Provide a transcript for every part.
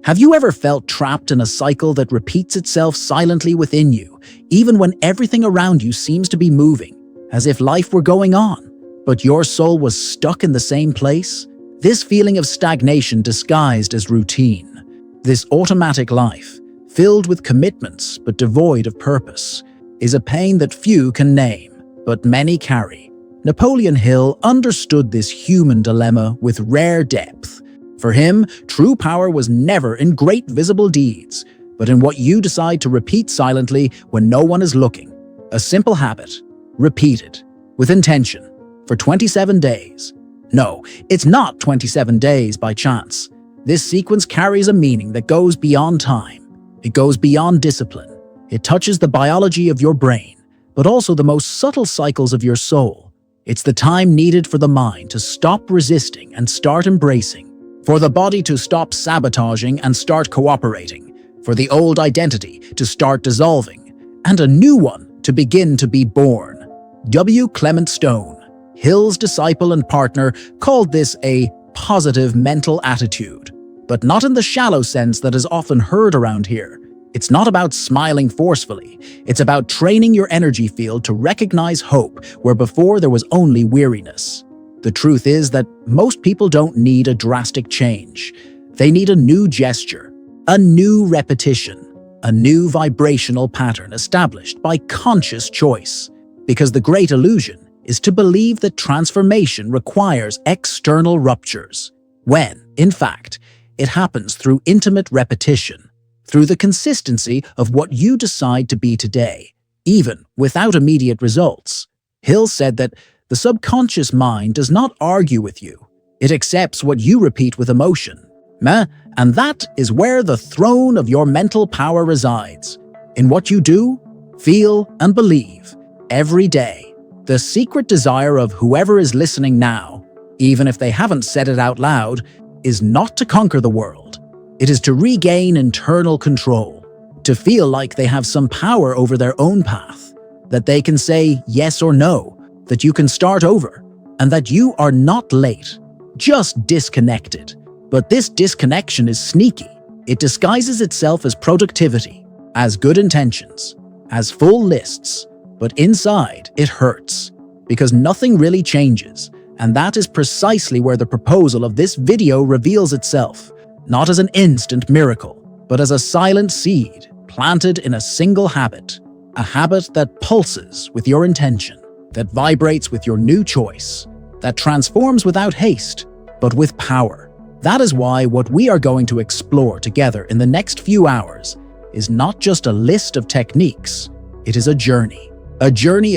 Have you ever felt trapped in a cycle that repeats itself silently within you, even when everything around you seems to be moving, as if life were going on, but your soul was stuck in the same place? This feeling of stagnation disguised as routine, this automatic life, filled with commitments but devoid of purpose, is a pain that few can name, but many carry. Napoleon Hill understood this human dilemma with rare depth. For him, true power was never in great visible deeds, but in what you decide to repeat silently when no one is looking. A simple habit, repeated, with intention, for 27 days. No, it's not 27 days by chance. This sequence carries a meaning that goes beyond time. It goes beyond discipline. It touches the biology of your brain, but also the most subtle cycles of your soul. It's the time needed for the mind to stop resisting and start embracing, for the body to stop sabotaging and start cooperating, for the old identity to start dissolving, and a new one to begin to be born. W. Clement Stone, Hill's disciple and partner, called this a positive mental attitude, but not in the shallow sense that is often heard around here. It's not about smiling forcefully. It's about training your energy field to recognize hope where before there was only weariness. The truth is that most people don't need a drastic change. They need a new gesture, a new repetition, a new vibrational pattern established by conscious choice. Because the great illusion is to believe that transformation requires external ruptures, when, in fact, it happens through intimate repetition, through the consistency of what you decide to be today, even without immediate results. Hill said that the subconscious mind does not argue with you. It accepts what you repeat with emotion. And that is where the throne of your mental power resides. In what you do, feel, and believe every day. The secret desire of whoever is listening now, even if they haven't said it out loud, is not to conquer the world. It is to regain internal control, to feel like they have some power over their own path, that they can say yes or no, that you can start over, and that you are not late, just disconnected. But this disconnection is sneaky. It disguises itself as productivity, as good intentions, as full lists, but inside it hurts, because nothing really changes, and that is precisely where the proposal of this video reveals itself, not as an instant miracle, but as a silent seed planted in a single habit, a habit that pulses with your intention, that vibrates with your new choice, that transforms without haste, but with power. That is why what we are going to explore together in the next few hours is not just a list of techniques, it is a journey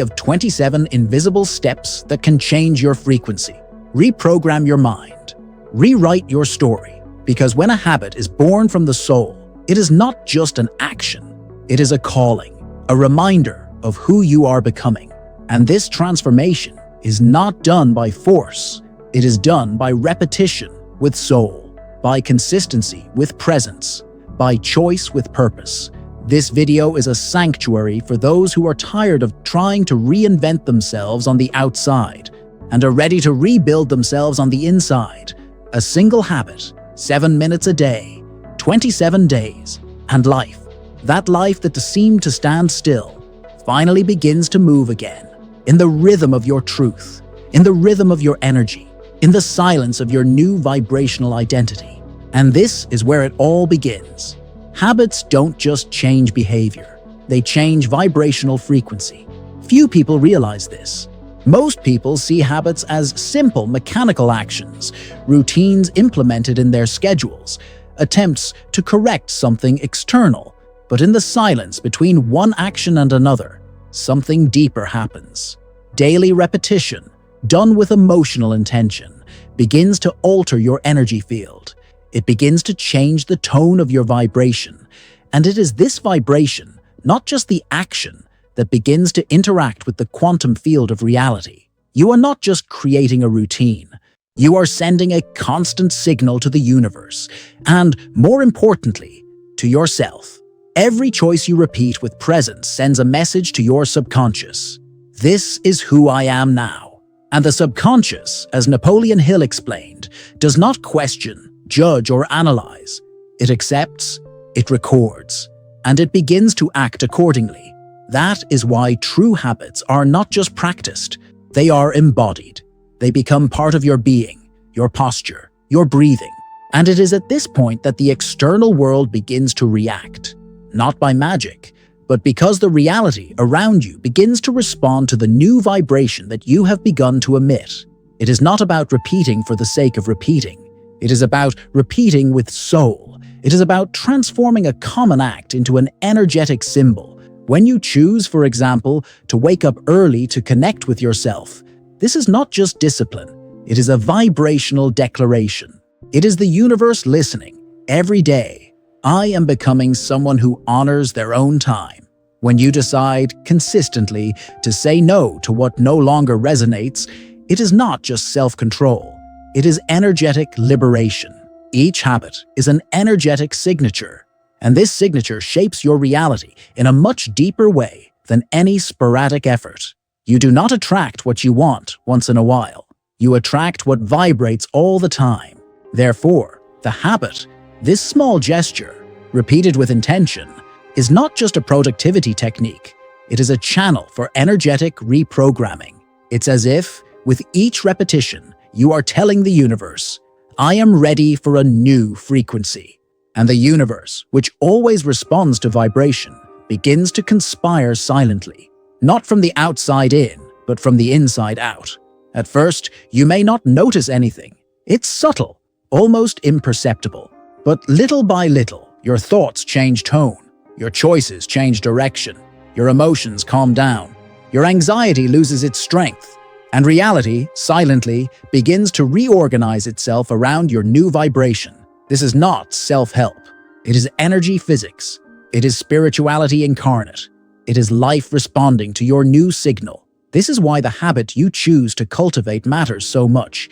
of 27 invisible steps that can change your frequency, reprogram your mind, rewrite your story. Because when a habit is born from the soul, it is not just an action, it is a calling, a reminder of who you are becoming. And this transformation is not done by force. It is done by repetition with soul, by consistency with presence, by choice with purpose. This video is a sanctuary for those who are tired of trying to reinvent themselves on the outside and are ready to rebuild themselves on the inside. A single habit, 7 minutes a day, 27 days, and life, that life that seemed to stand still, finally begins to move again. In the rhythm of your truth, in the rhythm of your energy, in the silence of your new vibrational identity. And this is where it all begins. Habits don't just change behavior, they change vibrational frequency. Few people realize this. Most people see habits as simple mechanical actions, routines implemented in their schedules, attempts to correct something external. But in the silence between one action and another, something deeper happens. Daily repetition, done with emotional intention, begins to alter your energy field. It begins to change the tone of your vibration. And it is this vibration, not just the action, that begins to interact with the quantum field of reality. You are not just creating a routine. You are sending a constant signal to the universe, and more importantly, to yourself. Every choice you repeat with presence sends a message to your subconscious. This is who I am now. And the subconscious, as Napoleon Hill explained, does not question, judge, or analyze. It accepts, it records, and it begins to act accordingly. That is why true habits are not just practiced, they are embodied. They become part of your being, your posture, your breathing. And it is at this point that the external world begins to react, not by magic, but because the reality around you begins to respond to the new vibration that you have begun to emit. It is not about repeating for the sake of repeating. It is about repeating with soul. It is about transforming a common act into an energetic symbol. When you choose, for example, to wake up early to connect with yourself, this is not just discipline. It is a vibrational declaration. It is the universe listening. Every day, I am becoming someone who honors their own time. When you decide consistently to say no to what no longer resonates, it is not just self-control. It is energetic liberation. Each habit is an energetic signature, and this signature shapes your reality in a much deeper way than any sporadic effort. You do not attract what you want once in a while. You attract what vibrates all the time. Therefore, the habit, this small gesture, repeated with intention, is not just a productivity technique. It is a channel for energetic reprogramming. It's as if, with each repetition, you are telling the universe, I am ready for a new frequency. And the universe, which always responds to vibration, begins to conspire silently, not from the outside in, but from the inside out. At first, you may not notice anything. It's subtle, almost imperceptible. But little by little, your thoughts change tone, your choices change direction, your emotions calm down, your anxiety loses its strength, and reality, silently, begins to reorganize itself around your new vibration. This is not self-help. It is energy physics. It is spirituality incarnate. It is life responding to your new signal. This is why the habit you choose to cultivate matters so much,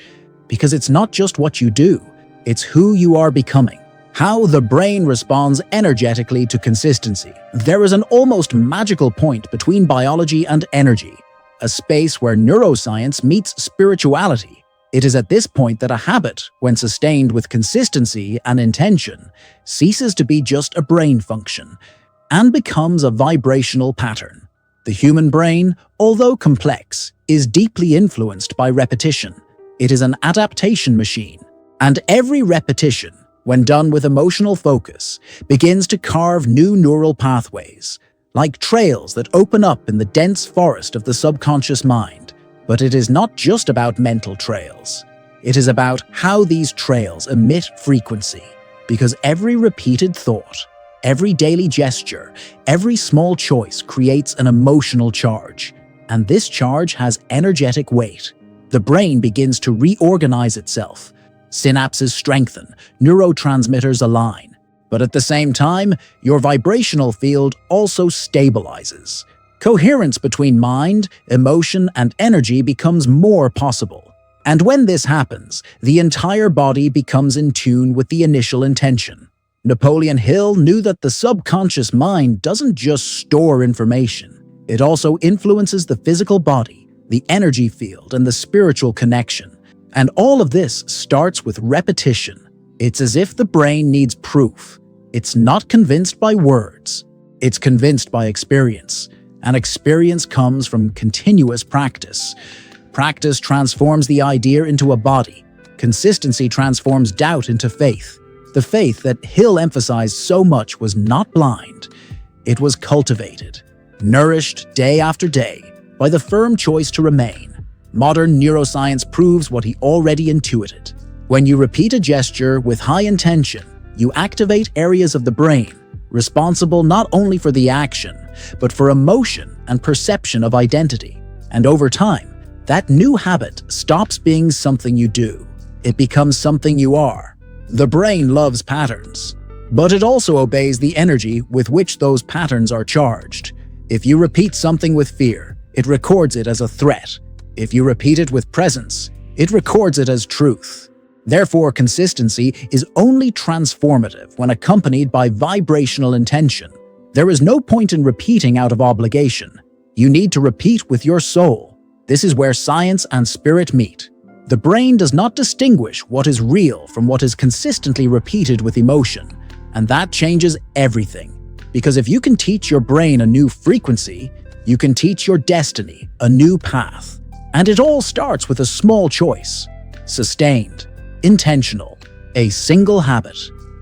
because it's not just what you do, it's who you are becoming. How the brain responds energetically to consistency. There is an almost magical point between biology and energy, a space where neuroscience meets spirituality. It is at this point that a habit, when sustained with consistency and intention, ceases to be just a brain function and becomes a vibrational pattern. The human brain, although complex, is deeply influenced by repetition. It is an adaptation machine, and every repetition, when done with emotional focus, begins to carve new neural pathways, like trails that open up in the dense forest of the subconscious mind. But it is not just about mental trails. It is about how these trails emit frequency, because every repeated thought, every daily gesture, every small choice creates an emotional charge, and this charge has energetic weight. The brain begins to reorganize itself. Synapses strengthen, neurotransmitters align. But at the same time, your vibrational field also stabilizes. Coherence between mind, emotion, and energy becomes more possible. And when this happens, the entire body becomes in tune with the initial intention. Napoleon Hill knew that the subconscious mind doesn't just store information. It also influences the physical body, the energy field, and the spiritual connection. And all of this starts with repetition. It's as if the brain needs proof. It's not convinced by words. It's convinced by experience. And experience comes from continuous practice. Practice transforms the idea into a body. Consistency transforms doubt into faith. The faith that Hill emphasized so much was not blind. It was cultivated, nourished day after day by the firm choice to remain. Modern neuroscience proves what he already intuited. When you repeat a gesture with high intention, you activate areas of the brain responsible not only for the action, but for emotion and perception of identity. And over time, that new habit stops being something you do. It becomes something you are. The brain loves patterns, but it also obeys the energy with which those patterns are charged. If you repeat something with fear, it records it as a threat. If you repeat it with presence, it records it as truth. Therefore, consistency is only transformative when accompanied by vibrational intention. There is no point in repeating out of obligation. You need to repeat with your soul. This is where science and spirit meet. The brain does not distinguish what is real from what is consistently repeated with emotion. And that changes everything. Because if you can teach your brain a new frequency, you can teach your destiny a new path. And it all starts with a small choice. Sustained, intentional, a single habit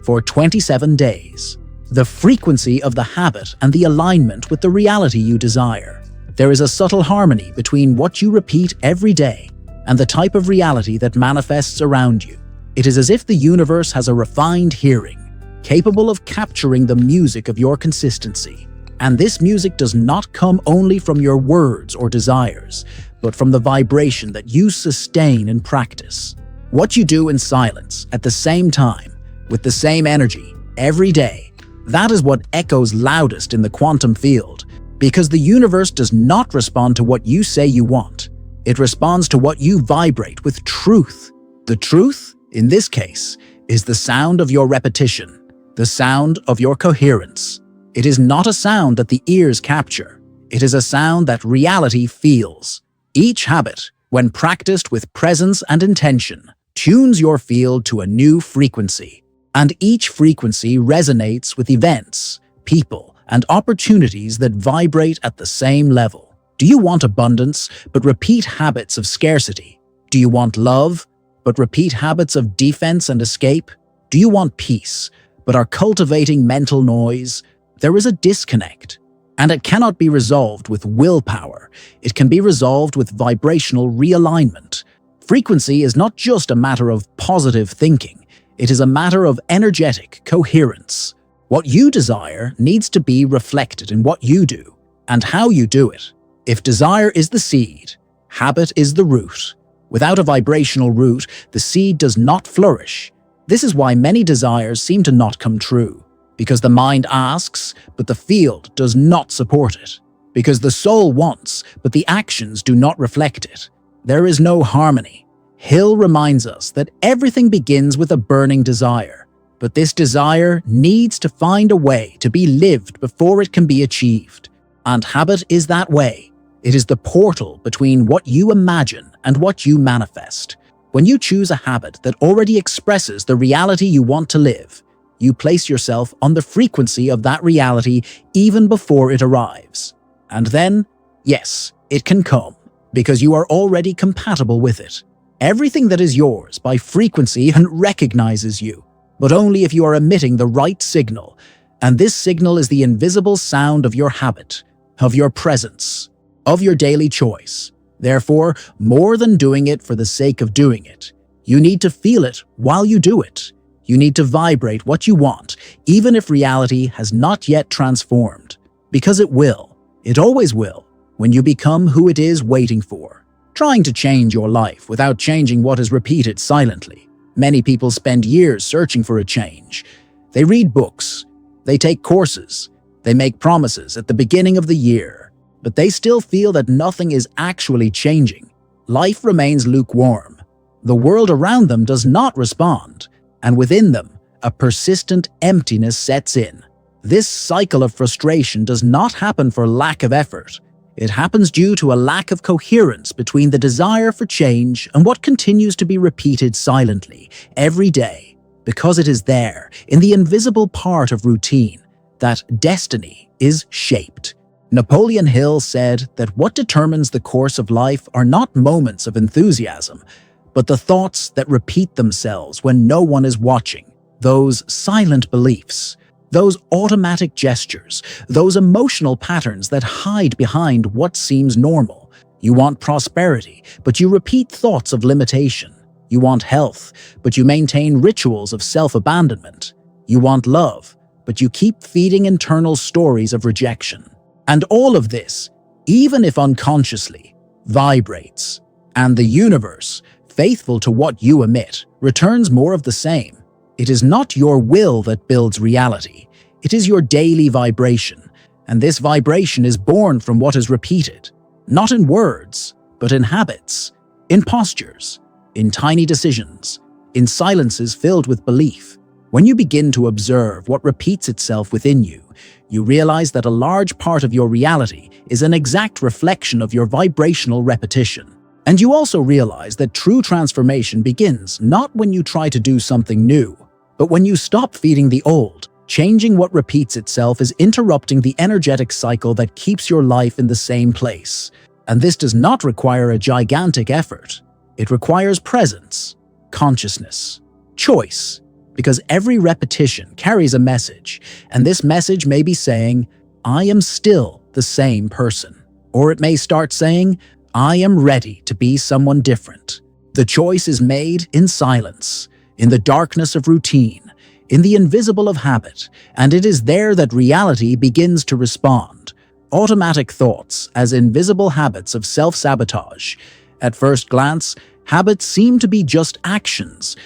for 27 days. The frequency of the habit and the alignment with the reality you desire. There is a subtle harmony between what you repeat every day and the type of reality that manifests around you. It is as if the universe has a refined hearing, capable of capturing the music of your consistency. And this music does not come only from your words or desires, but from the vibration that you sustain in practice. What you do in silence, at the same time, with the same energy, every day, that is what echoes loudest in the quantum field, because the universe does not respond to what you say you want. It responds to what you vibrate with truth. The truth, in this case, is the sound of your repetition, the sound of your coherence. It is not a sound that the ears capture. It is a sound that reality feels. Each habit, when practiced with presence and intention, tunes your field to a new frequency. And each frequency resonates with events, people, and opportunities that vibrate at the same level. Do you want abundance, but repeat habits of scarcity? Do you want love, but repeat habits of defense and escape? Do you want peace, but are cultivating mental noise? There is a disconnect, and it cannot be resolved with willpower. It can be resolved with vibrational realignment. Frequency is not just a matter of positive thinking. It is a matter of energetic coherence. What you desire needs to be reflected in what you do and how you do it. If desire is the seed, habit is the root. Without a vibrational root, the seed does not flourish. This is why many desires seem to not come true. Because the mind asks, but the field does not support it. Because the soul wants, but the actions do not reflect it. There is no harmony. Hill reminds us that everything begins with a burning desire, but this desire needs to find a way to be lived before it can be achieved. And habit is that way. It is the portal between what you imagine and what you manifest. When you choose a habit that already expresses the reality you want to live, you place yourself on the frequency of that reality even before it arrives. And then, yes, it can come, because you are already compatible with it. Everything that is yours by frequency recognizes you, but only if you are emitting the right signal. And this signal is the invisible sound of your habit, of your presence, of your daily choice. Therefore, more than doing it for the sake of doing it, you need to feel it while you do it. You need to vibrate what you want, even if reality has not yet transformed. Because it will. It always will, when you become who it is waiting for. Trying to change your life without changing what is repeated silently. Many people spend years searching for a change. They read books, they take courses, they make promises at the beginning of the year, but they still feel that nothing is actually changing. Life remains lukewarm. The world around them does not respond, and within them, a persistent emptiness sets in. This cycle of frustration does not happen for lack of effort. It happens due to a lack of coherence between the desire for change and what continues to be repeated silently every day, because it is there, in the invisible part of routine, that destiny is shaped. Napoleon Hill said that what determines the course of life are not moments of enthusiasm, but the thoughts that repeat themselves when no one is watching, those silent beliefs. Those automatic gestures, those emotional patterns that hide behind what seems normal. You want prosperity, but you repeat thoughts of limitation. You want health, but you maintain rituals of self-abandonment. You want love, but you keep feeding internal stories of rejection. And all of this, even if unconsciously, vibrates. And the universe, faithful to what you emit, returns more of the same. It is not your will that builds reality. It is your daily vibration, and this vibration is born from what is repeated, not in words, but in habits, in postures, in tiny decisions, in silences filled with belief. When you begin to observe what repeats itself within you, you realize that a large part of your reality is an exact reflection of your vibrational repetition. And you also realize that true transformation begins not when you try to do something new, but when you stop feeding the old Changing what repeats itself is interrupting the energetic cycle that keeps your life in the same place. And this does not require a gigantic effort. It requires presence, consciousness, choice, because every repetition carries a message, and this message may be saying, I am still the same person. Or it may start saying, I am ready to be someone different. The choice is made in silence, in the darkness of routine, in the invisible of habit, and it is there that reality begins to respond. Automatic thoughts as invisible habits of self-sabotage. At first glance, habits seem to be just actions.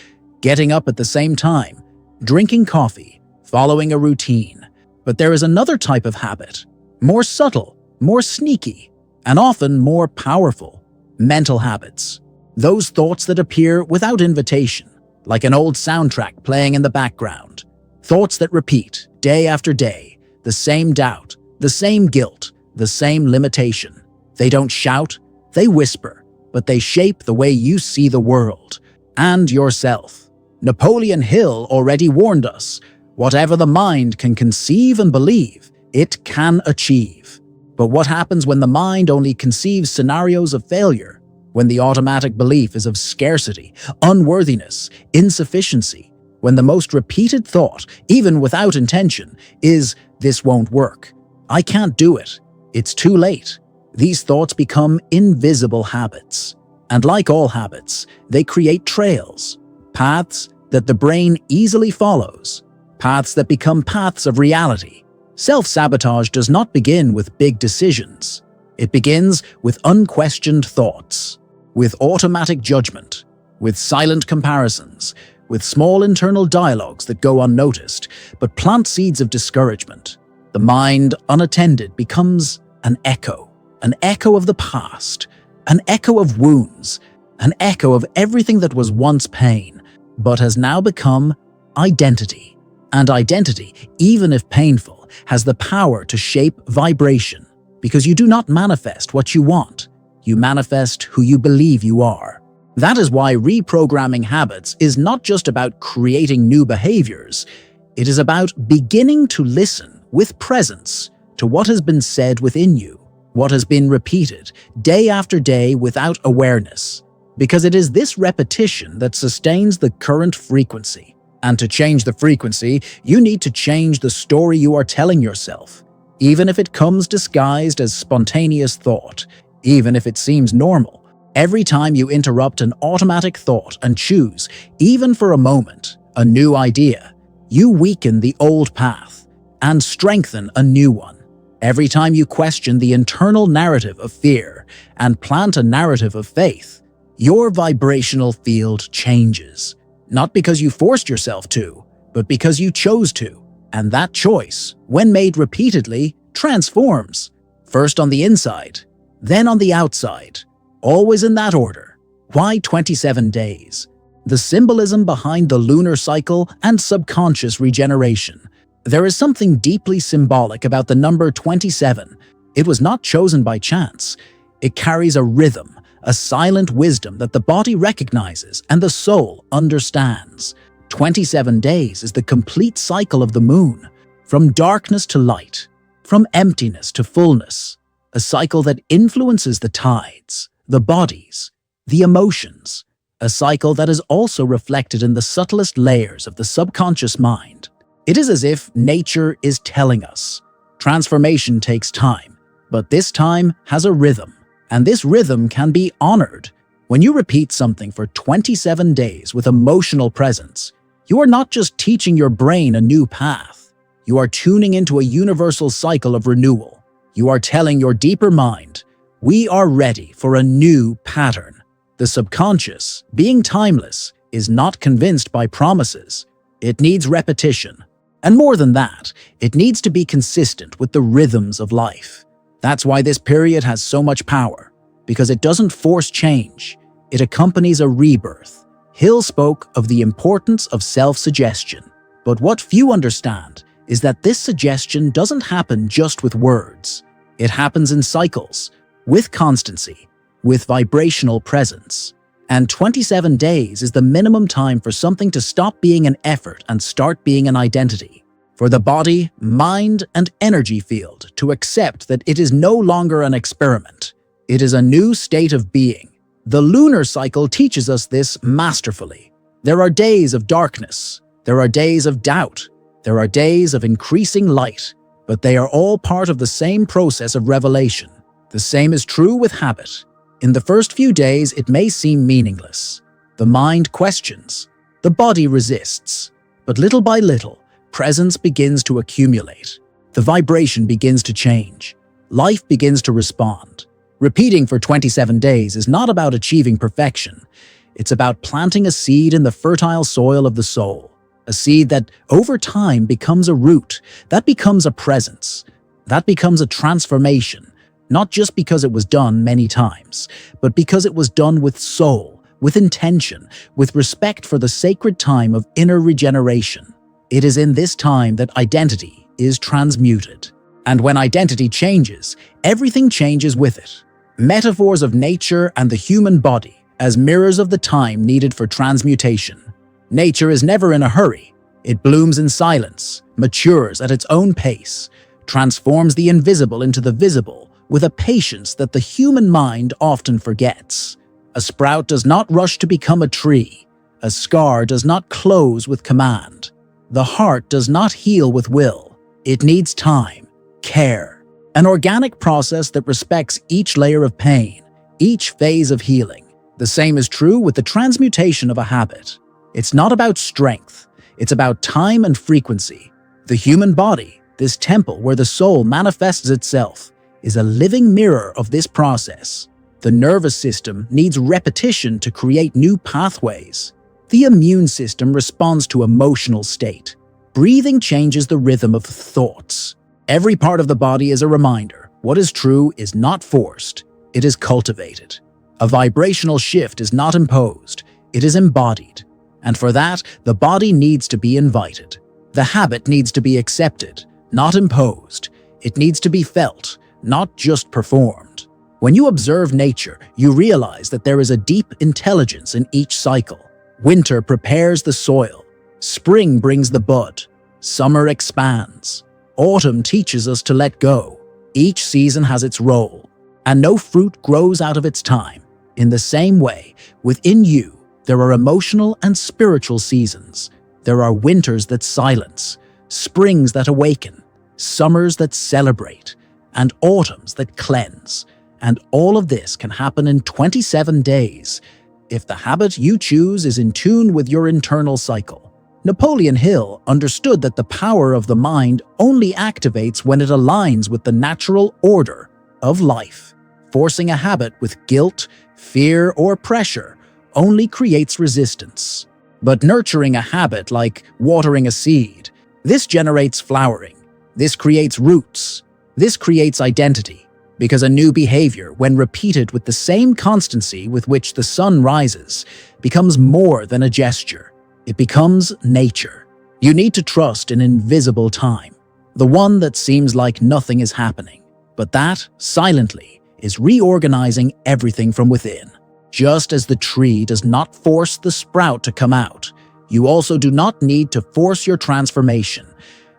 Getting up at the same time, drinking coffee, following a routine. But there is another type of habit, more subtle, more sneaky, and often more powerful. Mental habits. Those thoughts that appear without invitation, like an old soundtrack playing in the background. Thoughts that repeat, day after day, the same doubt, the same guilt, the same limitation. They don't shout, they whisper, but they shape the way you see the world and yourself. Napoleon Hill already warned us, whatever the mind can conceive and believe, it can achieve. But what happens when the mind only conceives scenarios of failure? When the automatic belief is of scarcity, unworthiness, insufficiency? When the most repeated thought, even without intention, is, this won't work. I can't do it. It's too late. These thoughts become invisible habits. And like all habits, they create trails, paths that the brain easily follows, paths that become paths of reality. Self-sabotage does not begin with big decisions. It begins with unquestioned thoughts, with automatic judgment, with silent comparisons, with small internal dialogues that go unnoticed, but plant seeds of discouragement. The mind, unattended, becomes an echo of the past, an echo of wounds, an echo of everything that was once pain, but has now become identity. And identity, even if painful, has the power to shape vibration, because you do not manifest what you want. You manifest who you believe you are. That is why reprogramming habits is not just about creating new behaviors. It is about beginning to listen with presence to what has been said within you, what has been repeated day after day without awareness. Because it is this repetition that sustains the current frequency. And to change the frequency, you need to change the story you are telling yourself. Even if it comes disguised as spontaneous thought, even if it seems normal, every time you interrupt an automatic thought and choose, even for a moment, a new idea, you weaken the old path and strengthen a new one. Every time you question the internal narrative of fear and plant a narrative of faith, your vibrational field changes. Not because you forced yourself to, but because you chose to. And that choice, when made repeatedly, transforms. First on the inside, then on the outside. Always in that order. Why 27 days? The symbolism behind the lunar cycle and subconscious regeneration. There is something deeply symbolic about the number 27. It was not chosen by chance. It carries a rhythm, a silent wisdom that the body recognizes and the soul understands. 27 days is the complete cycle of the moon, from darkness to light, from emptiness to fullness, a cycle that influences the tides, the bodies, the emotions, a cycle that is also reflected in the subtlest layers of the subconscious mind. It is as if nature is telling us, transformation takes time, but this time has a rhythm. And this rhythm can be honored. When you repeat something for 27 days with emotional presence, you are not just teaching your brain a new path. You are tuning into a universal cycle of renewal. You are telling your deeper mind, we are ready for a new pattern. The subconscious, being timeless, is not convinced by promises. It needs repetition. And more than that, it needs to be consistent with the rhythms of life. That's why this period has so much power, because it doesn't force change. It accompanies a rebirth. Hill spoke of the importance of self-suggestion, but what few understand is that this suggestion doesn't happen just with words. It happens in cycles, with constancy, with vibrational presence. And 27 days is the minimum time for something to stop being an effort and start being an identity. for the body, mind, and energy field to accept that it is no longer an experiment. It is a new state of being. The lunar cycle teaches us this masterfully. There are days of darkness. There are days of doubt. There are days of increasing light, but they are all part of the same process of revelation. The same is true with habit. In the first few days, it may seem meaningless. The mind questions. The body resists. But little by little, presence begins to accumulate. The vibration begins to change. Life begins to respond. Repeating for 27 days is not about achieving perfection. It's about planting a seed in the fertile soil of the soul. A seed that, over time, becomes a root. That becomes a presence. That becomes a transformation. Not just because it was done many times, but because it was done with soul, with intention, with respect for the sacred time of inner regeneration. It is in this time that identity is transmuted. And when identity changes, everything changes with it. Metaphors of nature and the human body as mirrors of the time needed for transmutation. Nature is never in a hurry. It blooms in silence, matures at its own pace, transforms the invisible into the visible with a patience that the human mind often forgets. A sprout does not rush to become a tree. A scar does not close with command. The heart does not heal with will. It needs time, care, an organic process that respects each layer of pain, each phase of healing. The same is true with the transmutation of a habit. It's not about strength. It's about time and frequency. The human body, this temple where the soul manifests itself, is a living mirror of this process. The nervous system needs repetition to create new pathways. The immune system responds to emotional state. Breathing changes the rhythm of thoughts. Every part of the body is a reminder. What is true is not forced. It is cultivated. A vibrational shift is not imposed. It is embodied. And for that, the body needs to be invited. The habit needs to be accepted, not imposed. It needs to be felt, not just performed. When you observe nature, you realize that there is a deep intelligence in each cycle. Winter prepares the soil. Spring brings the bud. Summer expands. Autumn teaches us to let go. Each season has its role, and no fruit grows out of its time. In the same way, within you, there are emotional and spiritual seasons. There are winters that silence, springs that awaken, summers that celebrate, and autumns that cleanse. And all of this can happen in 27 days, if the habit you choose is in tune with your internal cycle. Napoleon Hill understood that the power of the mind only activates when it aligns with the natural order of life. Forcing a habit with guilt, fear, or pressure only creates resistance. But nurturing a habit like watering a seed, this generates flowering. This creates roots. This creates identity. Because a new behavior, when repeated with the same constancy with which the sun rises, becomes more than a gesture. It becomes nature. You need to trust an invisible time, the one that seems like nothing is happening, but that, silently, is reorganizing everything from within. Just as the tree does not force the sprout to come out, you also do not need to force your transformation.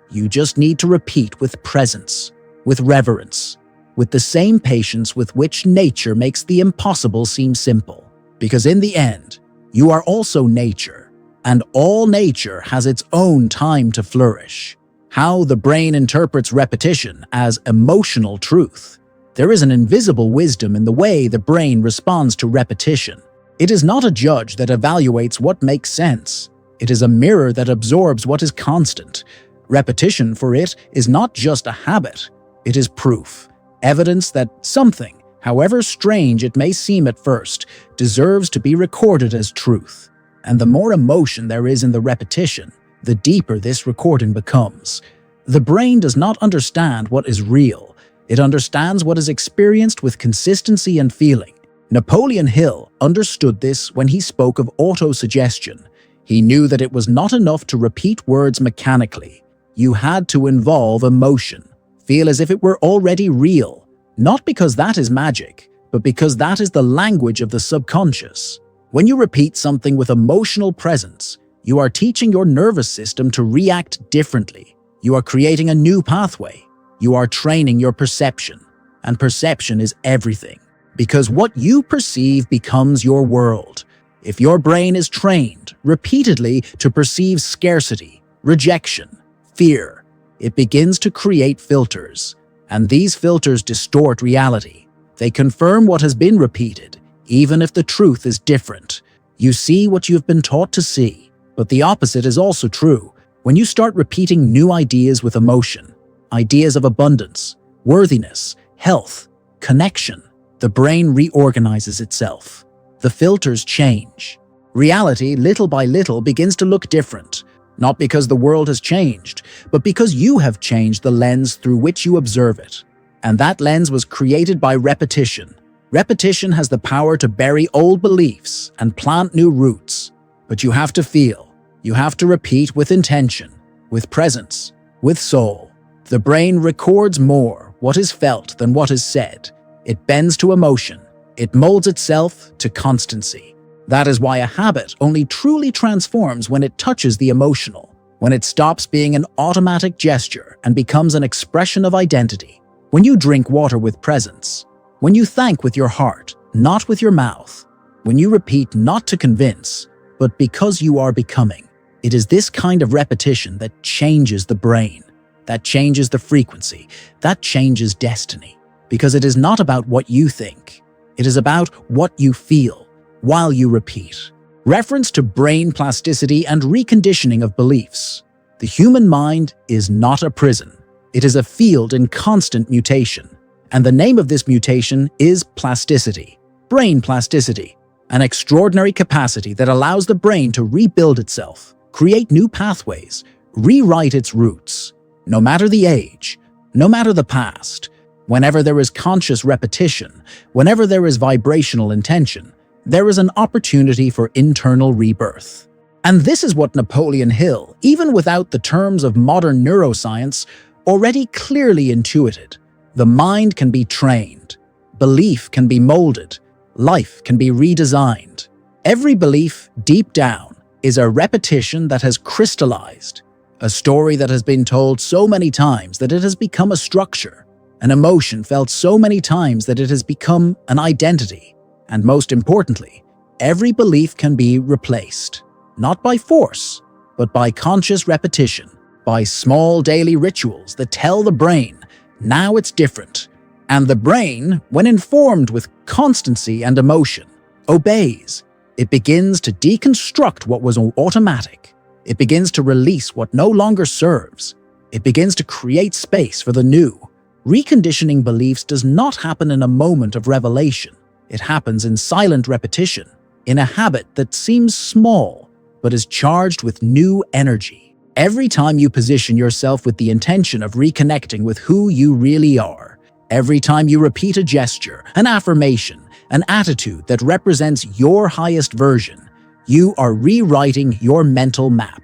You just need to repeat with presence, with reverence, with the same patience with which nature makes the impossible seem simple. Because in the end, you are also nature. And all nature has its own time to flourish. How the brain interprets repetition as emotional truth. There is an invisible wisdom in the way the brain responds to repetition. It is not a judge that evaluates what makes sense. It is a mirror that absorbs what is constant. Repetition for it is not just a habit. It is proof, evidence that something, however strange it may seem at first, deserves to be recorded as truth. And the more emotion there is in the repetition, the deeper this recording becomes. The brain does not understand what is real. It understands what is experienced with consistency and feeling. Napoleon Hill understood this when he spoke of autosuggestion. He knew that it was not enough to repeat words mechanically. You had to involve emotion, feel as if it were already real, not because that is magic, but because that is the language of the subconscious. When you repeat something with emotional presence, you are teaching your nervous system to react differently. You are creating a new pathway. You are training your perception. And perception is everything, because what you perceive becomes your world. If your brain is trained repeatedly to perceive scarcity, rejection, fear, it begins to create filters. And these filters distort reality. They confirm what has been repeated, even if the truth is different. You see what you've been taught to see, but the opposite is also true. When you start repeating new ideas with emotion, ideas of abundance, worthiness, health, connection, the brain reorganizes itself. The filters change. Reality, little by little, begins to look different, not because the world has changed, but because you have changed the lens through which you observe it. And that lens was created by repetition. Repetition has the power to bury old beliefs and plant new roots. But you have to feel. You have to repeat with intention, with presence, with soul. The brain records more what is felt than what is said. It bends to emotion. It molds itself to constancy. That is why a habit only truly transforms when it touches the emotional, when it stops being an automatic gesture and becomes an expression of identity. When you drink water with presence, when you thank with your heart, not with your mouth, when you repeat not to convince, but because you are becoming, it is this kind of repetition that changes the brain, that changes the frequency, that changes destiny. Because it is not about what you think. It is about what you feel while you repeat. Reference to brain plasticity and reconditioning of beliefs. The human mind is not a prison. It is a field in constant mutation. And the name of this mutation is plasticity. Brain plasticity, an extraordinary capacity that allows the brain to rebuild itself, create new pathways, rewrite its roots. No matter the age, no matter the past, whenever there is conscious repetition, whenever there is vibrational intention, there is an opportunity for internal rebirth. And this is what Napoleon Hill, even without the terms of modern neuroscience, already clearly intuited. The mind can be trained, belief can be molded, life can be redesigned. Every belief, deep down, is a repetition that has crystallized, a story that has been told so many times that it has become a structure, an emotion felt so many times that it has become an identity. And most importantly, every belief can be replaced, not by force, but by conscious repetition, by small daily rituals that tell the brain, now it's different. And the brain, when informed with constancy and emotion, obeys. It begins to deconstruct what was automatic. It begins to release what no longer serves. It begins to create space for the new. Reconditioning beliefs does not happen in a moment of revelation. It happens in silent repetition, in a habit that seems small, but is charged with new energy. Every time you position yourself with the intention of reconnecting with who you really are, every time you repeat a gesture, an affirmation, an attitude that represents your highest version, you are rewriting your mental map.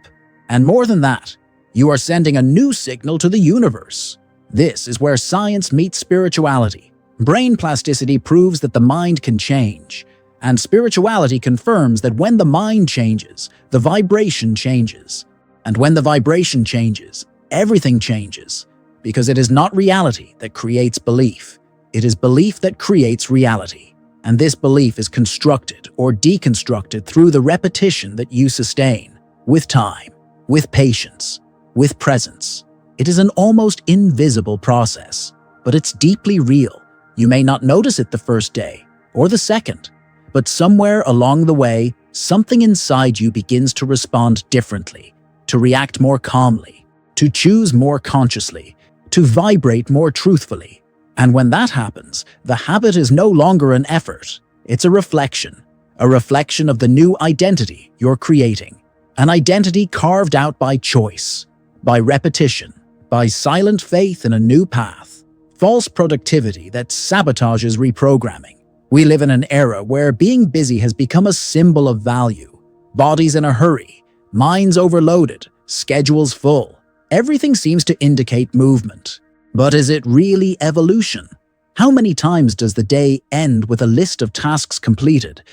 And more than that, you are sending a new signal to the universe. This is where science meets spirituality. Brain plasticity proves that the mind can change, and spirituality confirms that when the mind changes, the vibration changes. And when the vibration changes, everything changes, because it is not reality that creates belief. It is belief that creates reality. And this belief is constructed or deconstructed through the repetition that you sustain, with time, with patience, with presence. It is an almost invisible process, but it's deeply real. You may not notice it the first day or the second, but somewhere along the way, something inside you begins to respond differently, to react more calmly, to choose more consciously, to vibrate more truthfully. And when that happens, the habit is no longer an effort. It's a reflection of the new identity you're creating. An identity carved out by choice, by repetition, by silent faith in a new path. False productivity that sabotages reprogramming. We live in an era where being busy has become a symbol of value. Bodies in a hurry, minds overloaded, schedules full. Everything seems to indicate movement. But is it really evolution? How many times does the day end with a list of tasks completed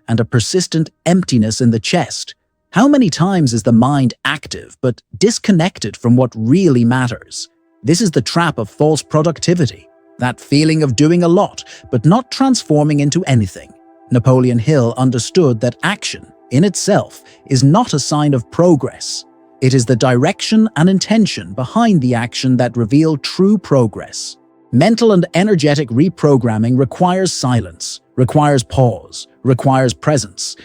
and a persistent emptiness in the chest? How many times is the mind active but disconnected from what really matters? This is the trap of false productivity, that feeling of doing a lot but not transforming into anything. Napoleon Hill understood that action, in itself, is not a sign of progress. It is the direction and intention behind the action that reveal true progress. Mental and energetic reprogramming requires silence, requires pause, requires presence.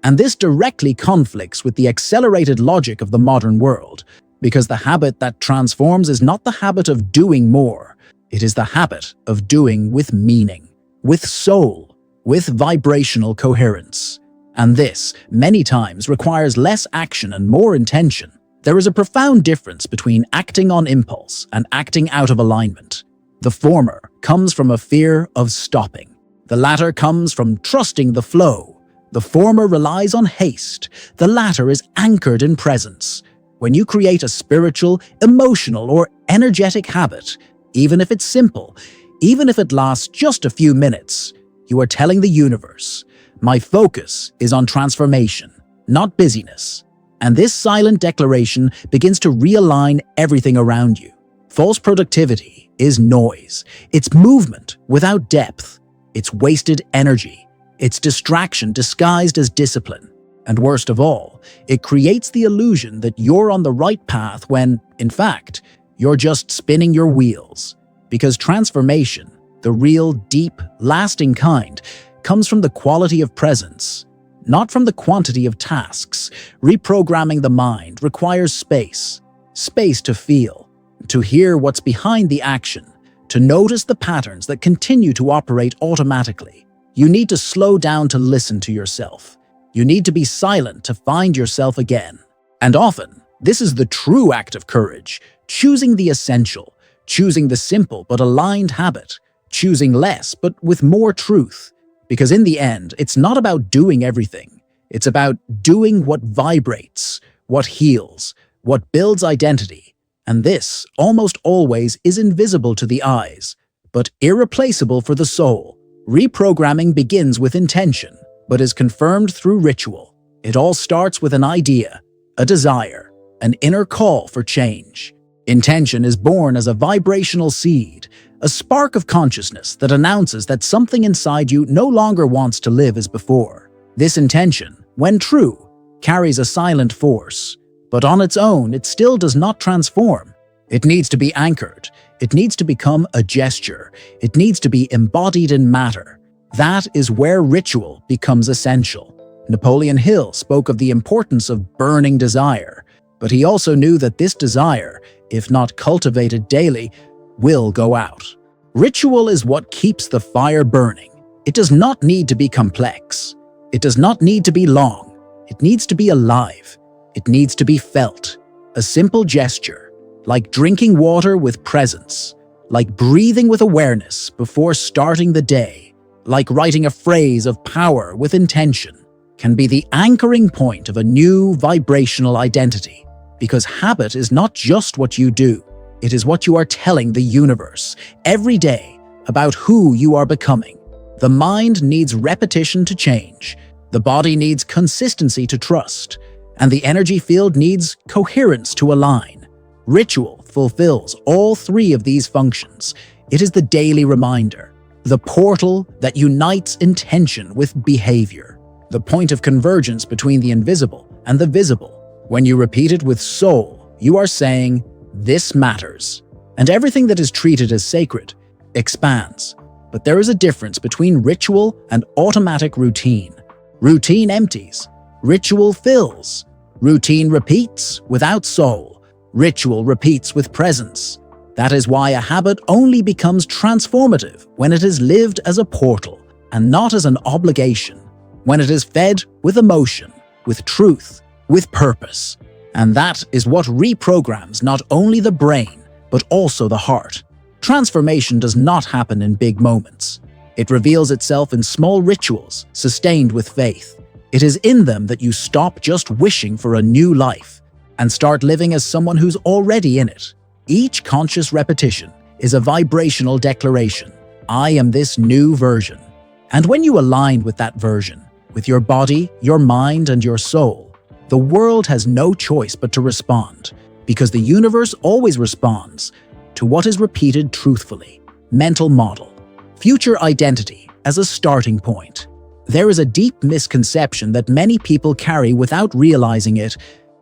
And this directly conflicts with the accelerated logic of the modern world, because the habit that transforms is not the habit of doing more. It is the habit of doing with meaning, with soul, with vibrational coherence. And this, many times, requires less action and more intention. There is a profound difference between acting on impulse and acting out of alignment. The former comes from a fear of stopping. The latter comes from trusting the flow. The former relies on haste. The latter is anchored in presence. When you create a spiritual, emotional, or energetic habit, even if it's simple, even if it lasts just a few minutes, you are telling the universe, my focus is on transformation, not busyness. And this silent declaration begins to realign everything around you. False productivity is noise. It's movement without depth. It's wasted energy. It's distraction disguised as discipline. And worst of all, it creates the illusion that you're on the right path when, in fact, you're just spinning your wheels. Because transformation, the real, deep, lasting kind, comes from the quality of presence, not from the quantity of tasks. Reprogramming the mind requires space. Space to feel, to hear what's behind the action, to notice the patterns that continue to operate automatically. You need to slow down to listen to yourself. You need to be silent to find yourself again. And often, this is the true act of courage, choosing the essential, choosing the simple but aligned habit, choosing less but with more truth. Because in the end, it's not about doing everything. It's about doing what vibrates, what heals, what builds identity. And this, almost always, is invisible to the eyes, but irreplaceable for the soul. Reprogramming begins with intention, but is confirmed through ritual. It all starts with an idea, a desire, an inner call for change. Intention is born as a vibrational seed, a spark of consciousness that announces that something inside you no longer wants to live as before. This intention, when true, carries a silent force, but on its own it still does not transform. It needs to be anchored. It needs to become a gesture. It needs to be embodied in matter. That is where ritual becomes essential. Napoleon Hill spoke of the importance of burning desire, but he also knew that this desire, if not cultivated daily, will go out. Ritual is what keeps the fire burning. It does not need to be complex. It does not need to be long. It needs to be alive. It needs to be felt. A simple gesture, like drinking water with presence, like breathing with awareness before starting the day, like writing a phrase of power with intention, can be the anchoring point of a new vibrational identity. Because habit is not just what you do. It is what you are telling the universe every day about who you are becoming. The mind needs repetition to change. The body needs consistency to trust. And the energy field needs coherence to align. Ritual fulfills all three of these functions. It is the daily reminder, the portal that unites intention with behavior, the point of convergence between the invisible and the visible. When you repeat it with soul, you are saying, this matters. And everything that is treated as sacred expands. But there is a difference between ritual and automatic routine. Routine empties. Ritual fills. Routine repeats without soul. Ritual repeats with presence. That is why a habit only becomes transformative when it is lived as a portal and not as an obligation. When it is fed with emotion, with truth, with purpose. And that is what reprograms not only the brain, but also the heart. Transformation does not happen in big moments. It reveals itself in small rituals, sustained with faith. It is in them that you stop just wishing for a new life and start living as someone who's already in it. Each conscious repetition is a vibrational declaration. I am this new version. And when you align with that version, with your body, your mind, and your soul, The world has no choice but to respond, because the universe always responds to what is repeated truthfully. Mental model. Future identity as a starting point. There is a deep misconception that many people carry without realizing it.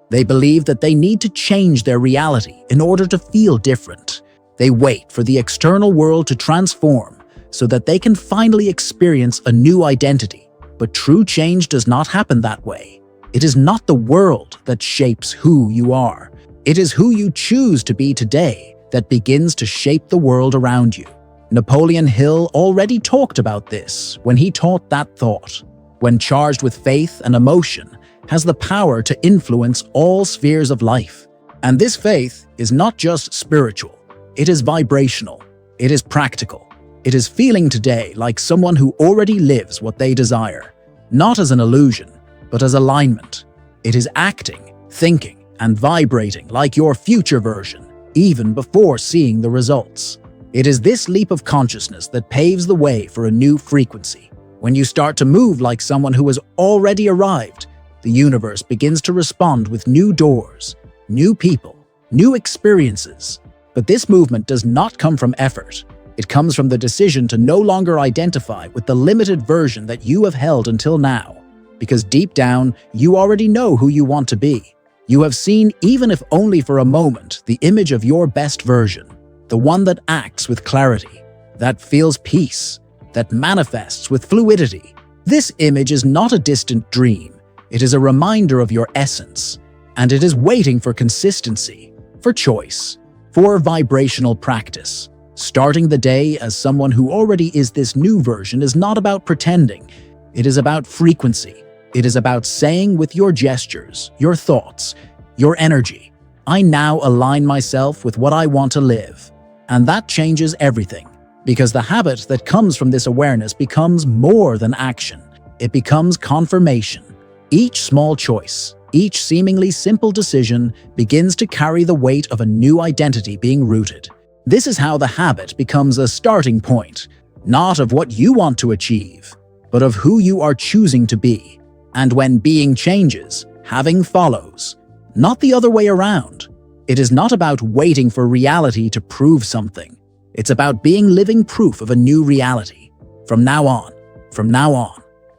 They believe that they need to change their reality in order to feel different. They wait for the external world to transform so that they can finally experience a new identity. But true change does not happen that way. It is not the world that shapes who you are. It is who you choose to be today that begins to shape the world around you. Napoleon Hill already talked about this when he taught that thought, when charged with faith and emotion, has the power to influence all spheres of life. And this faith is not just spiritual, it is vibrational, it is practical. It is feeling today like someone who already lives what they desire, not as an illusion, but as alignment. It is acting, thinking, and vibrating like your future version, even before seeing the results. It is this leap of consciousness that paves the way for a new frequency. When you start to move like someone who has already arrived, the universe begins to respond with new doors, new people, new experiences. But this movement does not come from effort. It comes from the decision to no longer identify with the limited version that you have held until now. Because deep down, you already know who you want to be. You have seen, even if only for a moment, the image of your best version. The one that acts with clarity, that feels peace, that manifests with fluidity. This image is not a distant dream. It is a reminder of your essence, and it is waiting for consistency, for choice, for vibrational practice. Starting the day as someone who already is this new version is not about pretending. It is about frequency. It is about saying with your gestures, your thoughts, your energy, I now align myself with what I want to live. And that changes everything, because the habit that comes from this awareness becomes more than action. It becomes confirmation. Each small choice, each seemingly simple decision begins to carry the weight of a new identity being rooted. This is how the habit becomes a starting point, not of what you want to achieve, but of who you are choosing to be. And when being changes, having follows, not the other way around. It is not about waiting for reality to prove something. It's about being living proof of a new reality. From now on,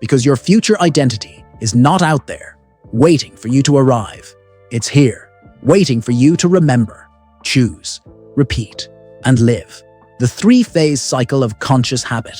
because your future identity is not out there, waiting for you to arrive. It's here, waiting for you to remember, choose, repeat, and live. The three-phase cycle of conscious habit: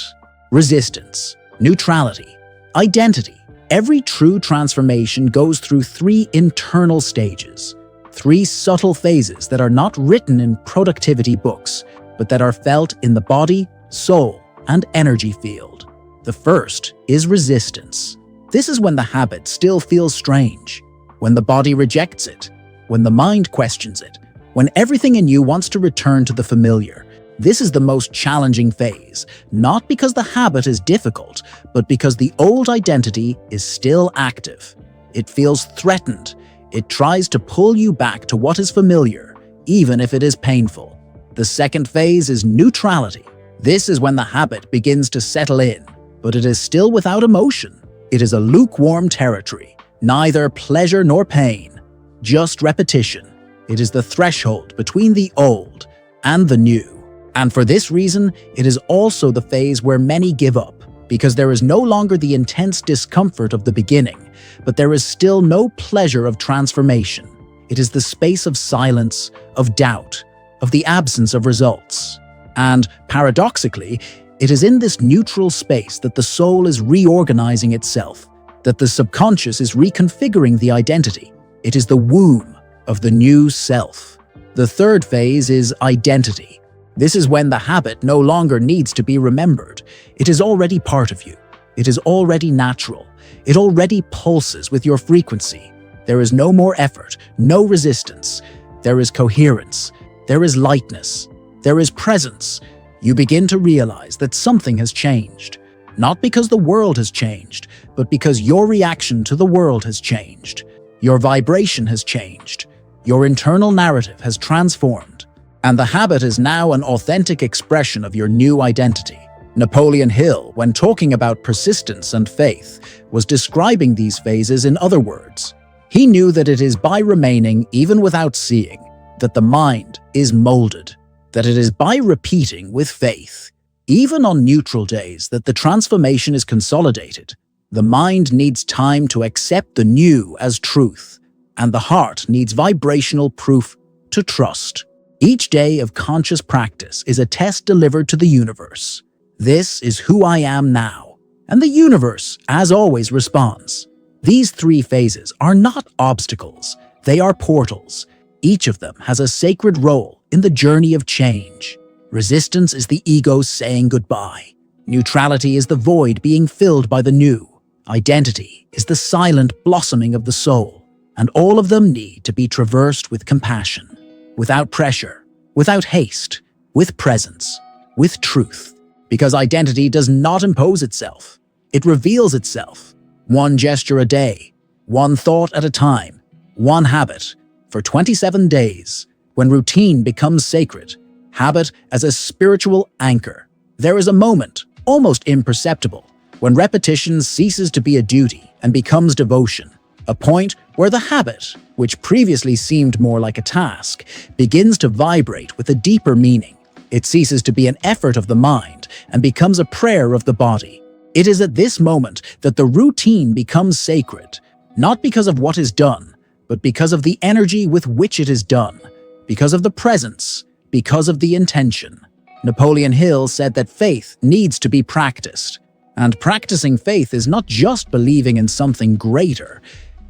resistance, neutrality, identity. Every true transformation goes through three internal stages. Three subtle phases that are not written in productivity books, but that are felt in the body, soul, and energy field. The first is resistance. This is when the habit still feels strange, when the body rejects it, when the mind questions it, when everything in you wants to return to the familiar. This is the most challenging phase, not because the habit is difficult, but because the old identity is still active. It feels threatened. It tries to pull you back to what is familiar, even if it is painful. The second phase is neutrality. This is when the habit begins to settle in, but it is still without emotion. It is a lukewarm territory, neither pleasure nor pain, just repetition. It is the threshold between the old and the new. And for this reason, it is also the phase where many give up, because there is no longer the intense discomfort of the beginning, but there is still no pleasure of transformation. It is the space of silence, of doubt, of the absence of results. And paradoxically, it is in this neutral space that the soul is reorganizing itself, that the subconscious is reconfiguring the identity. It is the womb of the new self. The third phase is identity. This is when the habit no longer needs to be remembered. It is already part of you. It is already natural. It already pulses with your frequency. There is no more effort, no resistance. There is coherence. There is lightness. There is presence. You begin to realize that something has changed. Not because the world has changed, but because your reaction to the world has changed. Your vibration has changed. Your internal narrative has transformed. And the habit is now an authentic expression of your new identity. Napoleon Hill, when talking about persistence and faith, was describing these phases in other words. He knew that it is by remaining even without seeing that the mind is molded, that it is by repeating with faith, even on neutral days, that the transformation is consolidated. The mind needs time to accept the new as truth, and the heart needs vibrational proof to trust. Each day of conscious practice is a test delivered to the universe. This is who I am now, and the universe, as always, responds. These three phases are not obstacles, they are portals. Each of them has a sacred role in the journey of change. Resistance is the ego saying goodbye. Neutrality is the void being filled by the new. Identity is the silent blossoming of the soul. And all of them need to be traversed with compassion, without pressure, without haste, with presence, with truth. Because identity does not impose itself. It reveals itself. One gesture a day, one thought at a time, one habit, for 27 days. When routine becomes sacred, habit as a spiritual anchor, there is a moment, almost imperceptible, when repetition ceases to be a duty and becomes devotion. A point where the habit, which previously seemed more like a task, begins to vibrate with a deeper meaning. It ceases to be an effort of the mind and becomes a prayer of the body. It is at this moment that the routine becomes sacred, not because of what is done, but because of the energy with which it is done, because of the presence, because of the intention. Napoleon Hill said that faith needs to be practiced. And practicing faith is not just believing in something greater.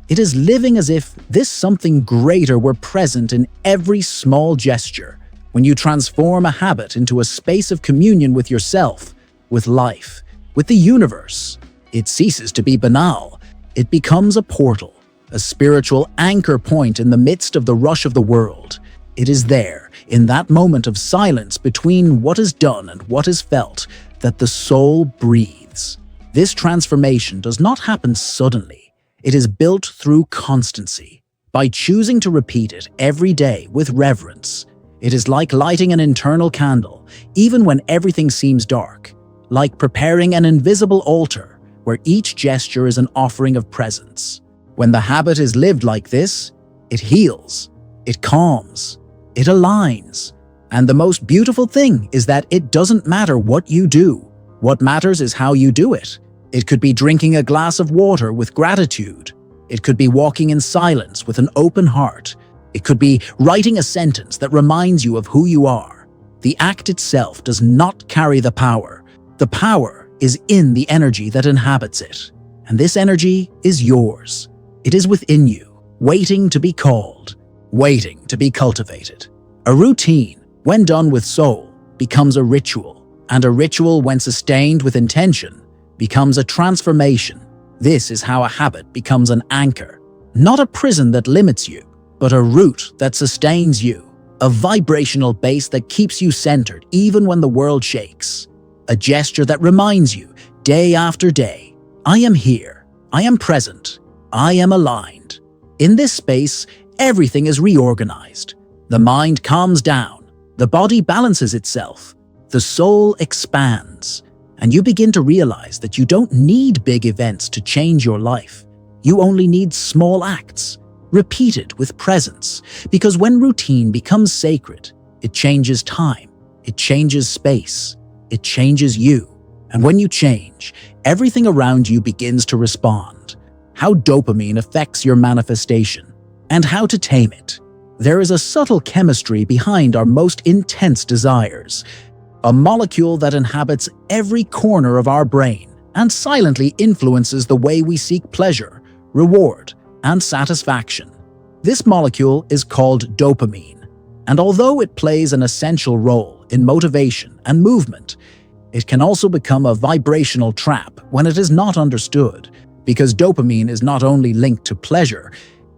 It is living as if this something greater were present in every small gesture. When you transform a habit into a space of communion with yourself, with life, with the universe, it ceases to be banal. It becomes a portal, a spiritual anchor point in the midst of the rush of the world. It is there, in that moment of silence between what is done and what is felt, that the soul breathes. This transformation does not happen suddenly. It is built through constancy, by choosing to repeat it every day with reverence. It is like lighting an internal candle, even when everything seems dark, like preparing an invisible altar where each gesture is an offering of presence. When the habit is lived like this, it heals, it calms, it aligns. And the most beautiful thing is that it doesn't matter what you do. What matters is how you do it. It could be drinking a glass of water with gratitude. It could be walking in silence with an open heart. It could be writing a sentence that reminds you of who you are. The act itself does not carry the power. The power is in the energy that inhabits it. And this energy is yours. It is within you, waiting to be called, waiting to be cultivated. A routine, when done with soul, becomes a ritual, and a ritual, when sustained with intention, becomes a transformation. This is how a habit becomes an anchor, not a prison that limits you, but a root that sustains you, a vibrational base that keeps you centered even when the world shakes, a gesture that reminds you, day after day, I am here, I am present, I am aligned. In this space, everything is reorganized. The mind calms down, the body balances itself, the soul expands, and you begin to realize that you don't need big events to change your life. You only need small acts, repeated with presence, because when routine becomes sacred, it changes time, it changes space, it changes you. And when you change, everything around you begins to respond. How dopamine affects your manifestation, and how to tame it. There is a subtle chemistry behind our most intense desires, a molecule that inhabits every corner of our brain and silently influences the way we seek pleasure, reward, and satisfaction. This molecule is called dopamine, and although it plays an essential role in motivation and movement, it can also become a vibrational trap when it is not understood, because dopamine is not only linked to pleasure,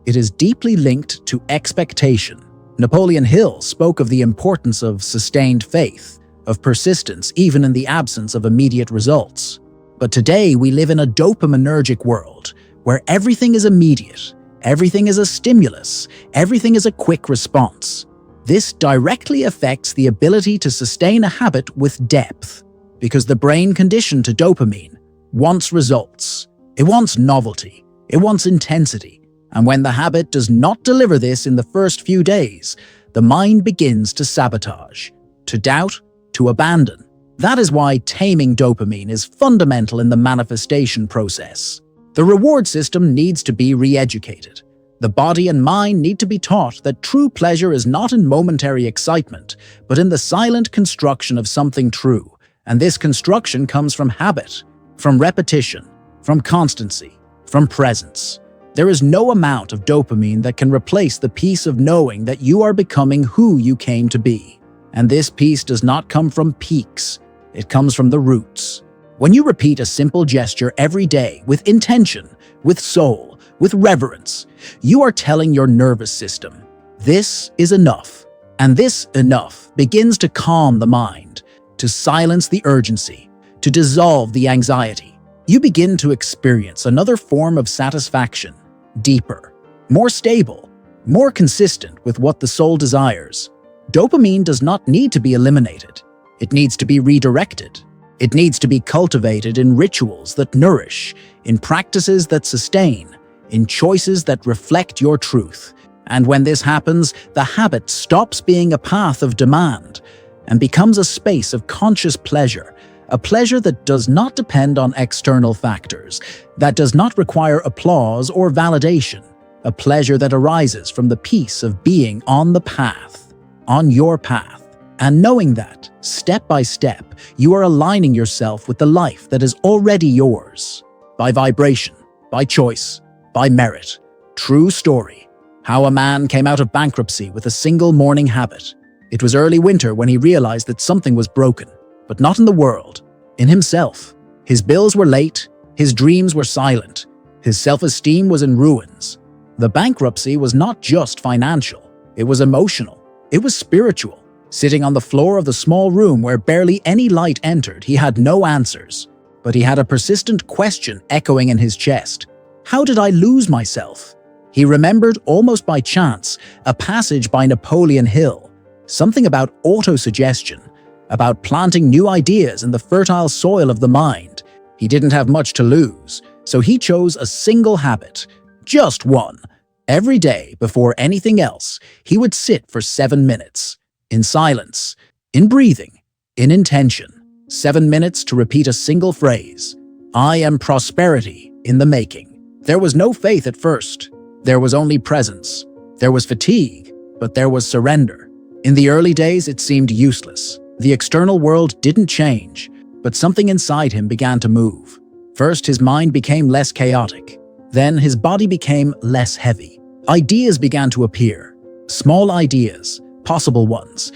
it is deeply linked to expectation. Napoleon Hill spoke of the importance of sustained faith, of persistence even in the absence of immediate results. But today we live in a dopaminergic world where everything is immediate, everything is a stimulus, everything is a quick response. This directly affects the ability to sustain a habit with depth, because the brain conditioned to dopamine wants results. It wants novelty. It wants intensity. And when the habit does not deliver this in the first few days, the mind begins to sabotage, to doubt, to abandon. That is why taming dopamine is fundamental in the manifestation process. The reward system needs to be re-educated. The body and mind need to be taught that true pleasure is not in momentary excitement, but in the silent construction of something true. And this construction comes from habit, from repetition, from constancy, from presence. There is no amount of dopamine that can replace the peace of knowing that you are becoming who you came to be. And this peace does not come from peaks, it comes from the roots. When you repeat a simple gesture every day with intention, with soul, with reverence, you are telling your nervous system, this is enough. And this enough begins to calm the mind, to silence the urgency, to dissolve the anxiety. You begin to experience another form of satisfaction, deeper, more stable, more consistent with what the soul desires. Dopamine does not need to be eliminated. It needs to be redirected. It needs to be cultivated in rituals that nourish, in practices that sustain, in choices that reflect your truth. And when this happens, the habit stops being a path of demand and becomes a space of conscious pleasure, a pleasure that does not depend on external factors, that does not require applause or validation, a pleasure that arises from the peace of being on the path, on your path, and knowing that, step by step, you are aligning yourself with the life that is already yours, by vibration, by choice, by merit. True story. How a man came out of bankruptcy with a single morning habit. It was early winter when he realized that something was broken, but not in the world, in himself. His bills were late, his dreams were silent, his self-esteem was in ruins. The bankruptcy was not just financial, it was emotional, it was spiritual. Sitting on the floor of the small room where barely any light entered, he had no answers, but he had a persistent question echoing in his chest. How did I lose myself? He remembered almost by chance a passage by Napoleon Hill, something about autosuggestion, about planting new ideas in the fertile soil of the mind. He didn't have much to lose, so he chose a single habit, just one. Every day, before anything else, he would sit for 7 minutes, in silence, in breathing, in intention. 7 minutes to repeat a single phrase. I am prosperity in the making. There was no faith at first. There was only presence. There was fatigue, but there was surrender. In the early days, it seemed useless. The external world didn't change, but something inside him began to move. First, his mind became less chaotic. Then, his body became less heavy. Ideas began to appear. Small ideas, possible ones.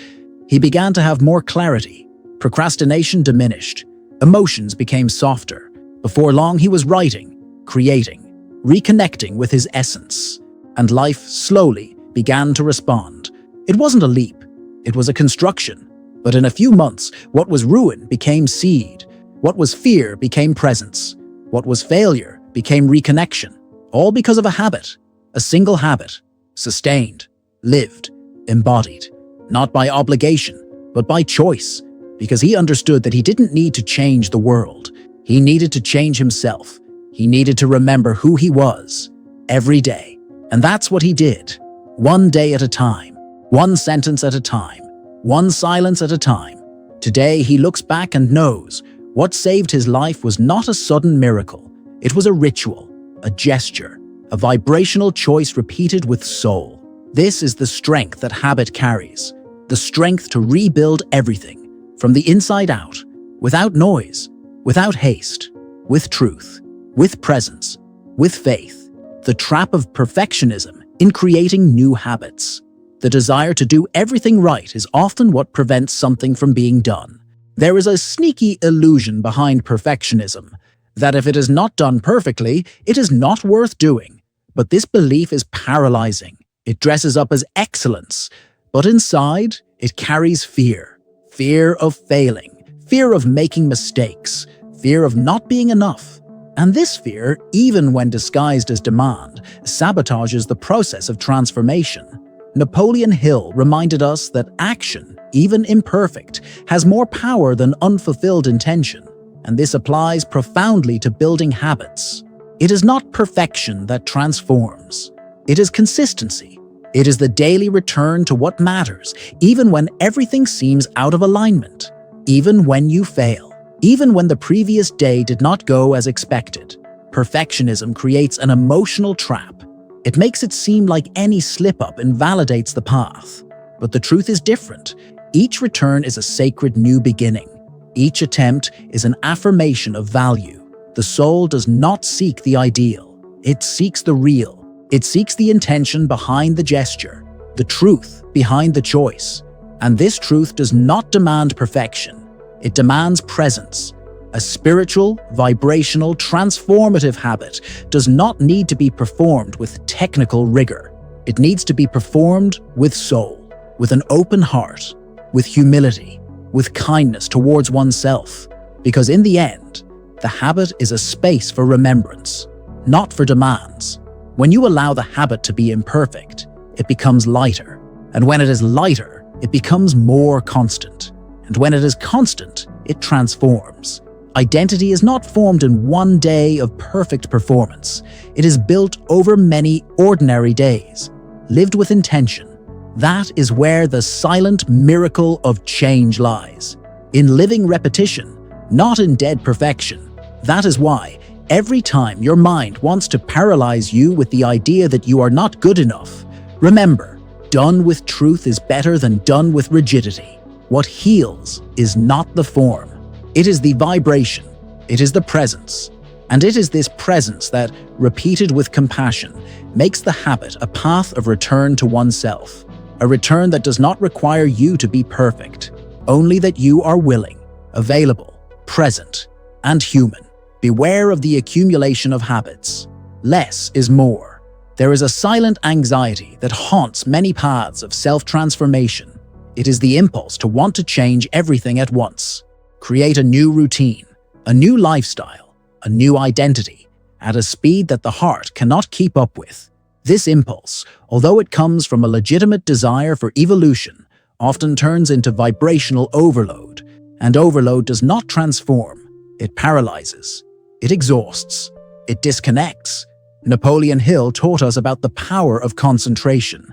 He began to have more clarity. Procrastination diminished. Emotions became softer. Before long, he was writing, creating, reconnecting with his essence. And life slowly began to respond. It wasn't a leap. It was a construction. But in a few months, what was ruin became seed. What was fear became presence. What was failure became reconnection. All because of a habit. A single habit. Sustained. Lived. Embodied. Not by obligation, but by choice. Because he understood that he didn't need to change the world. He needed to change himself. He needed to remember who he was. Every day. And that's what he did. One day at a time. One sentence at a time. One silence at a time. Today he looks back and knows what saved his life was not a sudden miracle. It was a ritual, a gesture, a vibrational choice repeated with soul. This is the strength that habit carries. The strength to rebuild everything, from the inside out, without noise, without haste, with truth, with presence, with faith. The trap of perfectionism in creating new habits. The desire to do everything right is often what prevents something from being done. There is a sneaky illusion behind perfectionism, that if it is not done perfectly, it is not worth doing. But this belief is paralyzing. It dresses up as excellence, but inside, it carries fear. Fear of failing, fear of making mistakes, fear of not being enough. And this fear, even when disguised as demand, sabotages the process of transformation. Napoleon Hill reminded us that action, even imperfect, has more power than unfulfilled intention, and this applies profoundly to building habits. It is not perfection that transforms. It is consistency. It is the daily return to what matters, even when everything seems out of alignment, even when you fail, even when the previous day did not go as expected. Perfectionism creates an emotional trap. It makes it seem like any slip-up invalidates the path. But the truth is different. Each return is a sacred new beginning. Each attempt is an affirmation of value. The soul does not seek the ideal. It seeks the real. It seeks the intention behind the gesture, the truth behind the choice. And this truth does not demand perfection. It demands presence. A spiritual, vibrational, transformative habit does not need to be performed with technical rigor. It needs to be performed with soul, with an open heart, with humility, with kindness towards oneself. Because in the end, the habit is a space for remembrance, not for demands. When you allow the habit to be imperfect, it becomes lighter. And when it is lighter, it becomes more constant. And when it is constant, it transforms. Identity is not formed in one day of perfect performance. It is built over many ordinary days, lived with intention. That is where the silent miracle of change lies. In living repetition, not in dead perfection. That is why, every time your mind wants to paralyze you with the idea that you are not good enough, remember, done with truth is better than done with rigidity. What heals is not the form. It is the vibration. It is the presence. And it is this presence that, repeated with compassion, makes the habit a path of return to oneself. A return that does not require you to be perfect, only that you are willing, available, present, and human. Beware of the accumulation of habits. Less is more. There is a silent anxiety that haunts many paths of self-transformation. It is the impulse to want to change everything at once. Create a new routine, a new lifestyle, a new identity, at a speed that the heart cannot keep up with. This impulse, although it comes from a legitimate desire for evolution, often turns into vibrational overload. And overload does not transform. It paralyzes. It exhausts. It disconnects. Napoleon Hill taught us about the power of concentration,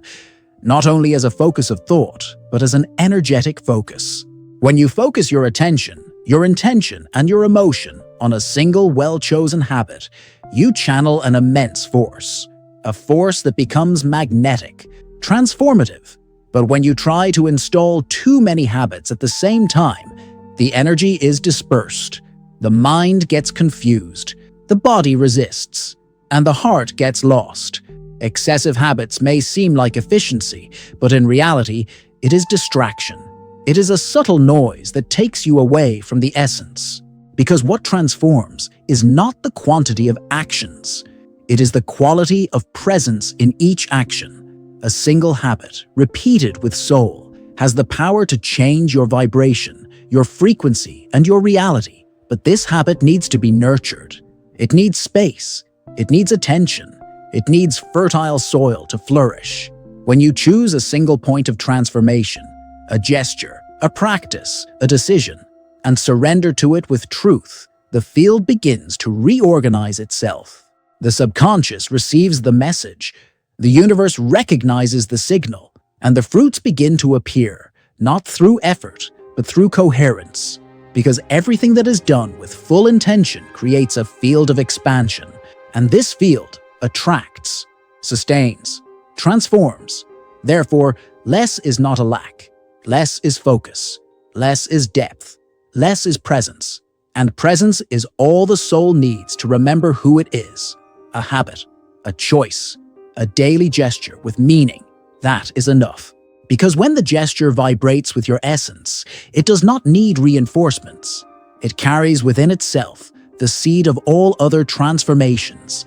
not only as a focus of thought, but as an energetic focus. When you focus your attention, your intention, and your emotion on a single well-chosen habit, you channel an immense force. A force that becomes magnetic, transformative. But when you try to install too many habits at the same time, the energy is dispersed. The mind gets confused, the body resists, and the heart gets lost. Excessive habits may seem like efficiency, but in reality, it is distraction. It is a subtle noise that takes you away from the essence. Because what transforms is not the quantity of actions. It is the quality of presence in each action. A single habit, repeated with soul, has the power to change your vibration, your frequency, and your reality. But this habit needs to be nurtured. It needs space. It needs attention. It needs fertile soil to flourish. When you choose a single point of transformation, a gesture, a practice, a decision, and surrender to it with truth, the field begins to reorganize itself. The subconscious receives the message, the universe recognizes the signal, and the fruits begin to appear, not through effort, but through coherence. Because everything that is done with full intention creates a field of expansion, and this field attracts, sustains, transforms. Therefore, less is not a lack. Less is focus. Less is depth. Less is presence. And presence is all the soul needs to remember who it is. A habit, a choice, a daily gesture with meaning. That is enough. Because when the gesture vibrates with your essence, it does not need reinforcements. It carries within itself the seed of all other transformations.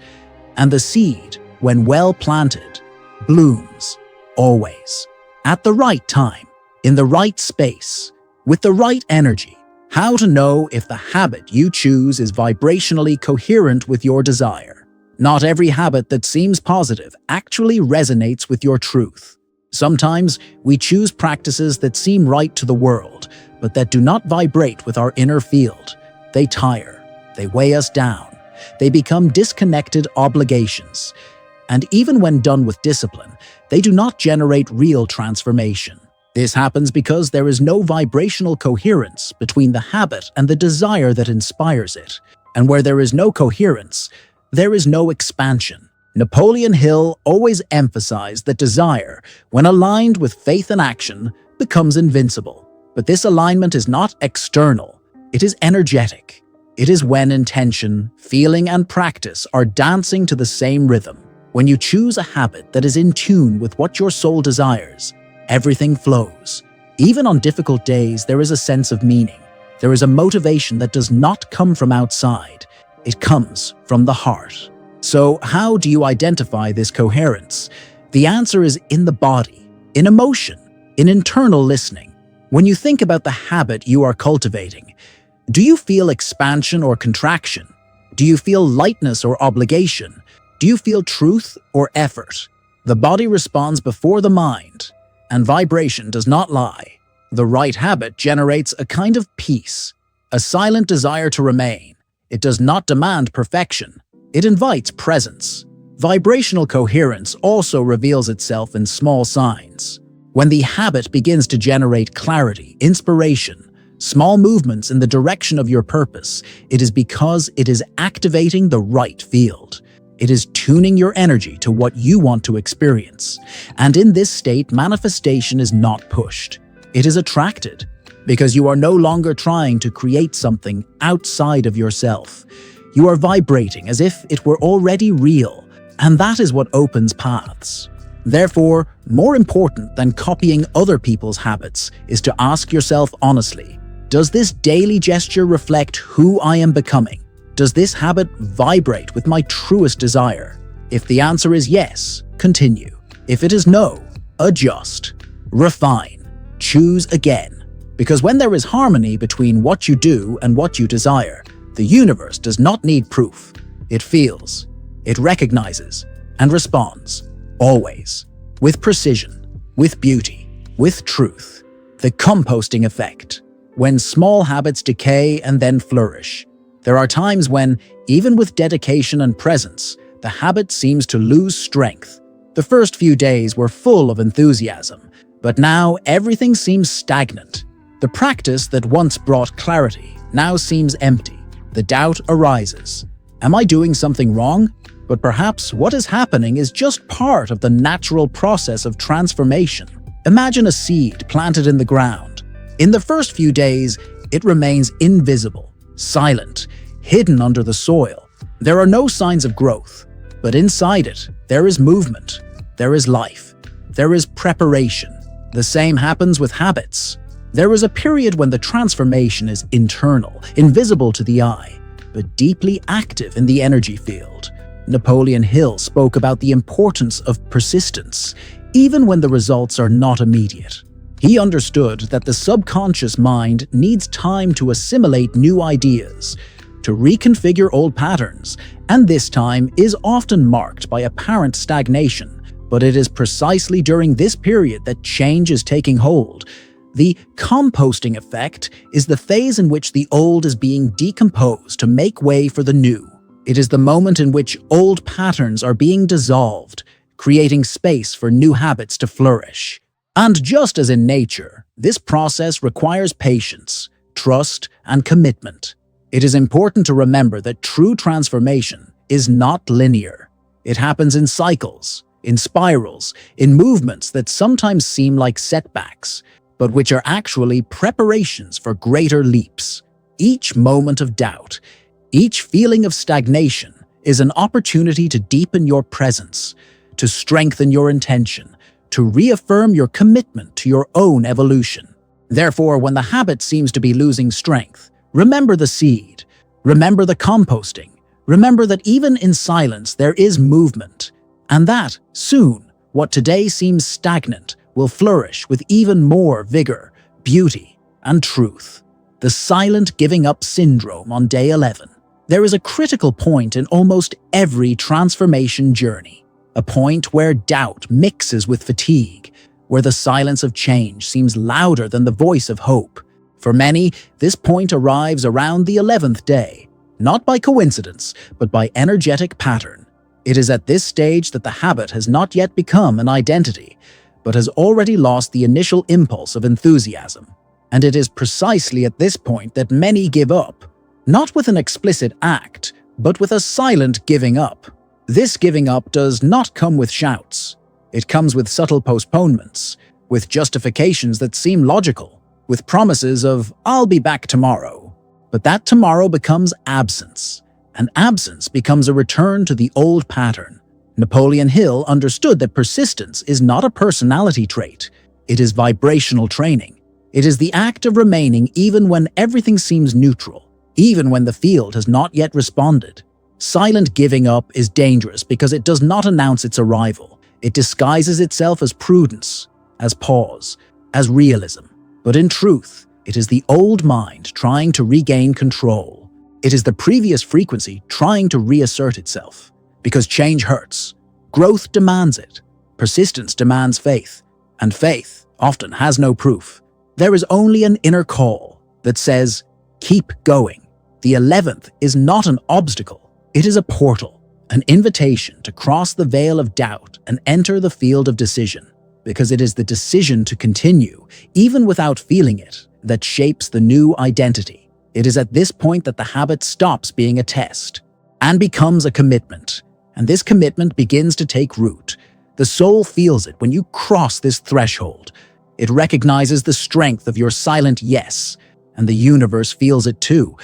And the seed, when well planted, blooms, always, at the right time, in the right space, with the right energy. How to know if the habit you choose is vibrationally coherent with your desire. Not every habit that seems positive actually resonates with your truth. Sometimes we choose practices that seem right to the world, but that do not vibrate with our inner field. They tire, they weigh us down, they become disconnected obligations. And even when done with discipline, they do not generate real transformation. This happens because there is no vibrational coherence between the habit and the desire that inspires it. And where there is no coherence, there is no expansion. Napoleon Hill always emphasized that desire, when aligned with faith and action, becomes invincible. But this alignment is not external, it is energetic. It is when intention, feeling, and practice are dancing to the same rhythm. When you choose a habit that is in tune with what your soul desires, everything flows. Even on difficult days, there is a sense of meaning. There is a motivation that does not come from outside. It comes from the heart. So, how do you identify this coherence? The answer is in the body, in emotion, in internal listening. When you think about the habit you are cultivating, do you feel expansion or contraction? Do you feel lightness or obligation? Do you feel truth or effort? The body responds before the mind, and vibration does not lie. The right habit generates a kind of peace, a silent desire to remain. It does not demand perfection. It invites presence. Vibrational coherence also reveals itself in small signs. When the habit begins to generate clarity, inspiration, small movements in the direction of your purpose, it is because it is activating the right field. It is tuning your energy to what you want to experience. And in this state, manifestation is not pushed. It is attracted, because you are no longer trying to create something outside of yourself. You are vibrating as if it were already real, and that is what opens paths. Therefore, more important than copying other people's habits is to ask yourself honestly, does this daily gesture reflect who I am becoming? Does this habit vibrate with my truest desire? If the answer is yes, continue. If it is no, adjust, refine, choose again. Because when there is harmony between what you do and what you desire, the universe does not need proof. It feels, it recognizes, and responds, always, with precision, with beauty, with truth. The composting effect. When small habits decay and then flourish, there are times when, even with dedication and presence, the habit seems to lose strength. The first few days were full of enthusiasm, but now everything seems stagnant. The practice that once brought clarity now seems empty. The doubt arises. Am I doing something wrong? But perhaps what is happening is just part of the natural process of transformation. Imagine a seed planted in the ground. In the first few days, it remains invisible, silent, hidden under the soil. There are no signs of growth, but inside it, there is movement, there is life, there is preparation. The same happens with habits. There is a period when the transformation is internal, invisible to the eye, but deeply active in the energy field. Napoleon Hill spoke about the importance of persistence, even when the results are not immediate. He understood that the subconscious mind needs time to assimilate new ideas, to reconfigure old patterns, and this time is often marked by apparent stagnation. But it is precisely during this period that change is taking hold. The composting effect is the phase in which the old is being decomposed to make way for the new. It is the moment in which old patterns are being dissolved, creating space for new habits to flourish. And just as in nature, this process requires patience, trust, and commitment. It is important to remember that true transformation is not linear. It happens in cycles, in spirals, in movements that sometimes seem like setbacks, but which are actually preparations for greater leaps. Each moment of doubt, each feeling of stagnation is an opportunity to deepen your presence, to strengthen your intention, to reaffirm your commitment to your own evolution. Therefore, when the habit seems to be losing strength, remember the seed, remember the composting, remember that even in silence there is movement, and that, soon, what today seems stagnant will flourish with even more vigor, beauty, and truth. The silent giving up syndrome on day 11. There is a critical point in almost every transformation journey. A point where doubt mixes with fatigue, where the silence of change seems louder than the voice of hope. For many, this point arrives around the 11th day, not by coincidence, but by energetic pattern. It is at this stage that the habit has not yet become an identity, but has already lost the initial impulse of enthusiasm. And it is precisely at this point that many give up, not with an explicit act, but with a silent giving up. This giving up does not come with shouts. It comes with subtle postponements, with justifications that seem logical, with promises of, "I'll be back tomorrow." But that tomorrow becomes absence, and absence becomes a return to the old pattern. Napoleon Hill understood that persistence is not a personality trait. It is vibrational training. It is the act of remaining even when everything seems neutral, even when the field has not yet responded. Silent giving up is dangerous because it does not announce its arrival. It disguises itself as prudence, as pause, as realism. But in truth, it is the old mind trying to regain control. It is the previous frequency trying to reassert itself. Because change hurts. Growth demands it. Persistence demands faith. And faith often has no proof. There is only an inner call that says, keep going. The 11th is not an obstacle. It is a portal, an invitation to cross the veil of doubt and enter the field of decision. Because it is the decision to continue, even without feeling it, that shapes the new identity. It is at this point that the habit stops being a test and becomes a commitment. And this commitment begins to take root. The soul feels it when you cross this threshold. It recognizes the strength of your silent yes, and the universe feels it too,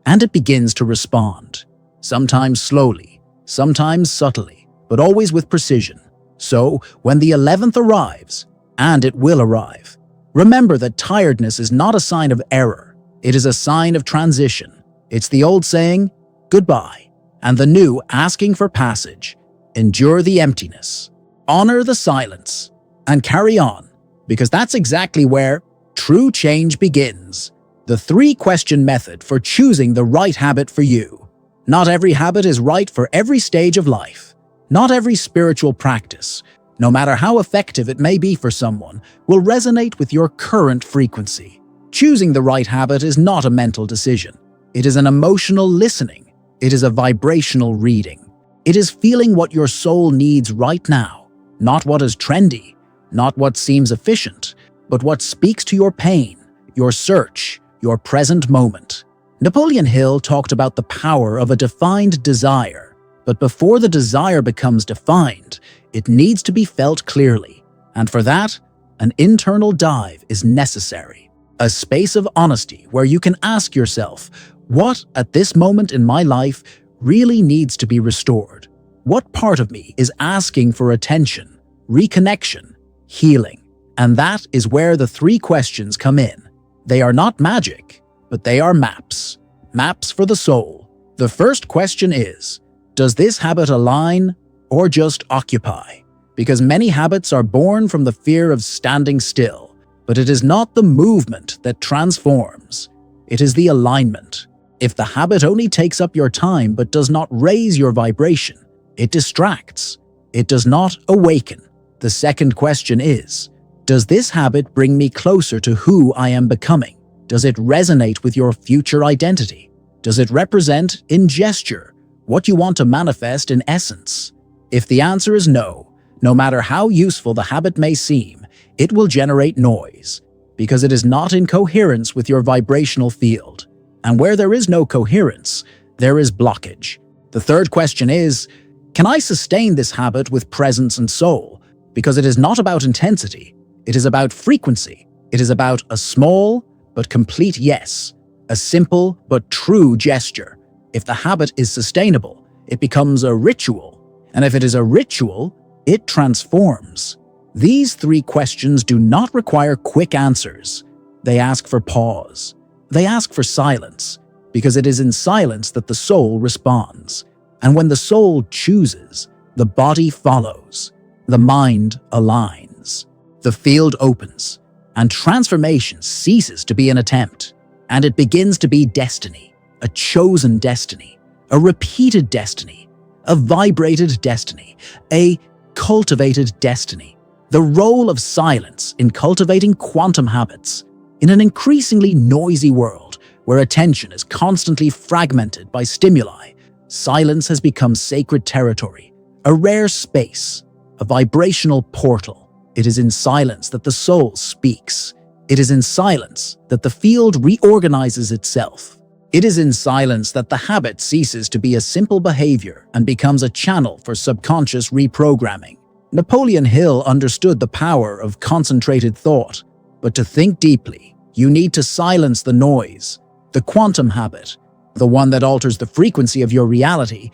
and it begins to respond. Sometimes slowly, sometimes subtly, but always with precision. So, when the 11th arrives, and it will arrive, remember that tiredness is not a sign of error. It is a sign of transition. It's the old saying, goodbye, and the new asking for passage. Endure the emptiness, honor the silence, and carry on, because that's exactly where true change begins. The 3-question method for choosing the right habit for you. Not every habit is right for every stage of life. Not every spiritual practice, no matter how effective it may be for someone, will resonate with your current frequency. Choosing the right habit is not a mental decision. It is an emotional listening. It is a vibrational reading. It is feeling what your soul needs right now, not what is trendy, not what seems efficient, but what speaks to your pain, your search, your present moment. Napoleon Hill talked about the power of a defined desire. But before the desire becomes defined, it needs to be felt clearly. And for that, an internal dive is necessary. A space of honesty where you can ask yourself, what at this moment in my life really needs to be restored? What part of me is asking for attention, reconnection, healing? And that is where the 3 questions come in. They are not magic, but they are maps. Maps for the soul. The first question is, does this habit align or just occupy? Because many habits are born from the fear of standing still, but it is not the movement that transforms. It is the alignment. If the habit only takes up your time but does not raise your vibration, it distracts. It does not awaken. The second question is, does this habit bring me closer to who I am becoming? Does it resonate with your future identity? Does it represent, in gesture, what you want to manifest in essence? If the answer is no, no matter how useful the habit may seem, it will generate noise, because it is not in coherence with your vibrational field. And where there is no coherence, there is blockage. The third question is, can I sustain this habit with presence and soul? Because it is not about intensity, it is about frequency. It is about a small but complete yes, a simple but true gesture. If the habit is sustainable, it becomes a ritual. And if it is a ritual, it transforms. These 3 questions do not require quick answers. They ask for pause. They ask for silence, because it is in silence that the soul responds. And when the soul chooses, the body follows. The mind aligns. The field opens, and transformation ceases to be an attempt, and it begins to be destiny. A chosen destiny, a repeated destiny, a vibrated destiny, a cultivated destiny. The role of silence in cultivating quantum habits. In an increasingly noisy world where attention is constantly fragmented by stimuli, silence has become sacred territory, a rare space, a vibrational portal. It is in silence that the soul speaks. It is in silence that the field reorganizes itself. It is in silence that the habit ceases to be a simple behavior and becomes a channel for subconscious reprogramming. Napoleon Hill understood the power of concentrated thought, but to think deeply, you need to silence the noise. The quantum habit, the one that alters the frequency of your reality,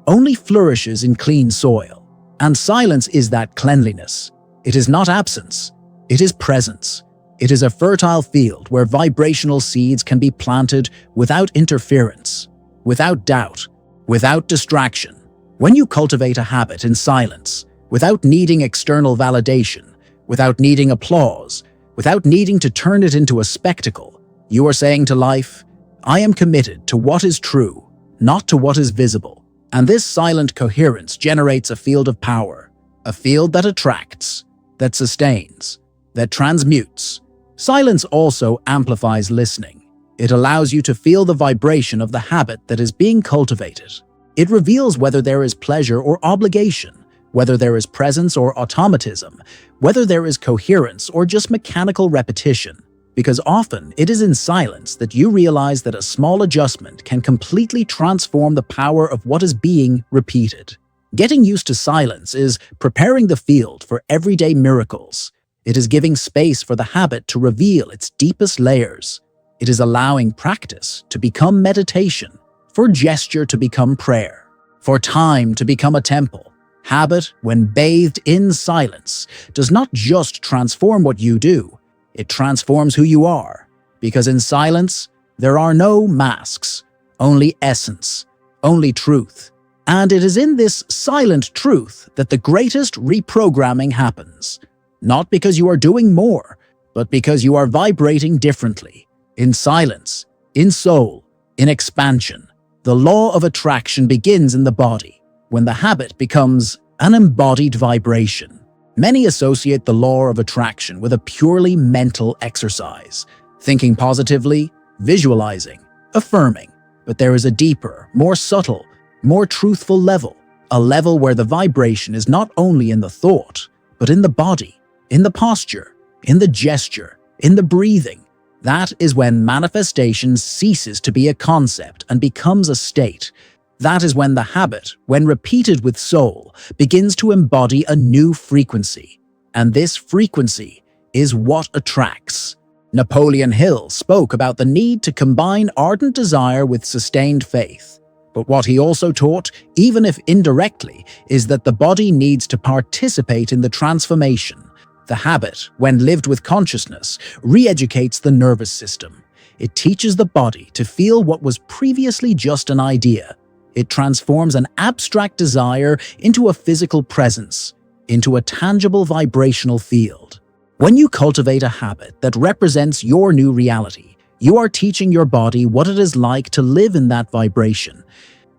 only flourishes in clean soil. And silence is that cleanliness. It is not absence, it is presence. It is a fertile field where vibrational seeds can be planted without interference, without doubt, without distraction. When you cultivate a habit in silence, without needing external validation, without needing applause, without needing to turn it into a spectacle, you are saying to life, I am committed to what is true, not to what is visible. And this silent coherence generates a field of power, a field that attracts, that sustains, that transmutes. Silence also amplifies listening. It allows you to feel the vibration of the habit that is being cultivated. It reveals whether there is pleasure or obligation, whether there is presence or automatism, whether there is coherence or just mechanical repetition. Because often it is in silence that you realize that a small adjustment can completely transform the power of what is being repeated. Getting used to silence is preparing the field for everyday miracles. It is giving space for the habit to reveal its deepest layers. It is allowing practice to become meditation, for gesture to become prayer, for time to become a temple. Habit, when bathed in silence, does not just transform what you do, it transforms who you are. Because in silence, there are no masks, only essence, only truth. And it is in this silent truth that the greatest reprogramming happens. Not because you are doing more, but because you are vibrating differently. In silence, in soul, in expansion. The law of attraction begins in the body, when the habit becomes an embodied vibration. Many associate the law of attraction with a purely mental exercise, thinking positively, visualizing, affirming. But there is a deeper, more subtle, more truthful level, a level where the vibration is not only in the thought, but in the body, in the posture, in the gesture, in the breathing. That is when manifestation ceases to be a concept and becomes a state. That is when the habit, when repeated with soul, begins to embody a new frequency. And this frequency is what attracts. Napoleon Hill spoke about the need to combine ardent desire with sustained faith. But what he also taught, even if indirectly, is that the body needs to participate in the transformation. The habit, when lived with consciousness, re-educates the nervous system. It teaches the body to feel what was previously just an idea. It transforms an abstract desire into a physical presence, into a tangible vibrational field. When you cultivate a habit that represents your new reality, you are teaching your body what it is like to live in that vibration.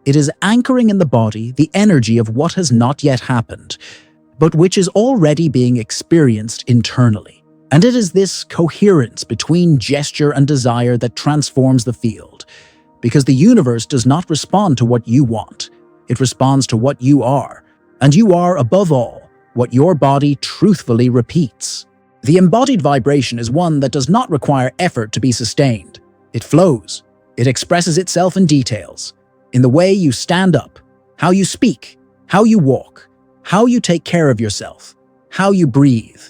It is anchoring in the body the energy of what has not yet happened, but which is already being experienced internally. And it is this coherence between gesture and desire that transforms the field. Because the universe does not respond to what you want, it responds to what you are. And you are, above all, what your body truthfully repeats. The embodied vibration is one that does not require effort to be sustained. It flows. It expresses itself in details. In the way you stand up, how you speak, how you walk, how you take care of yourself, how you breathe.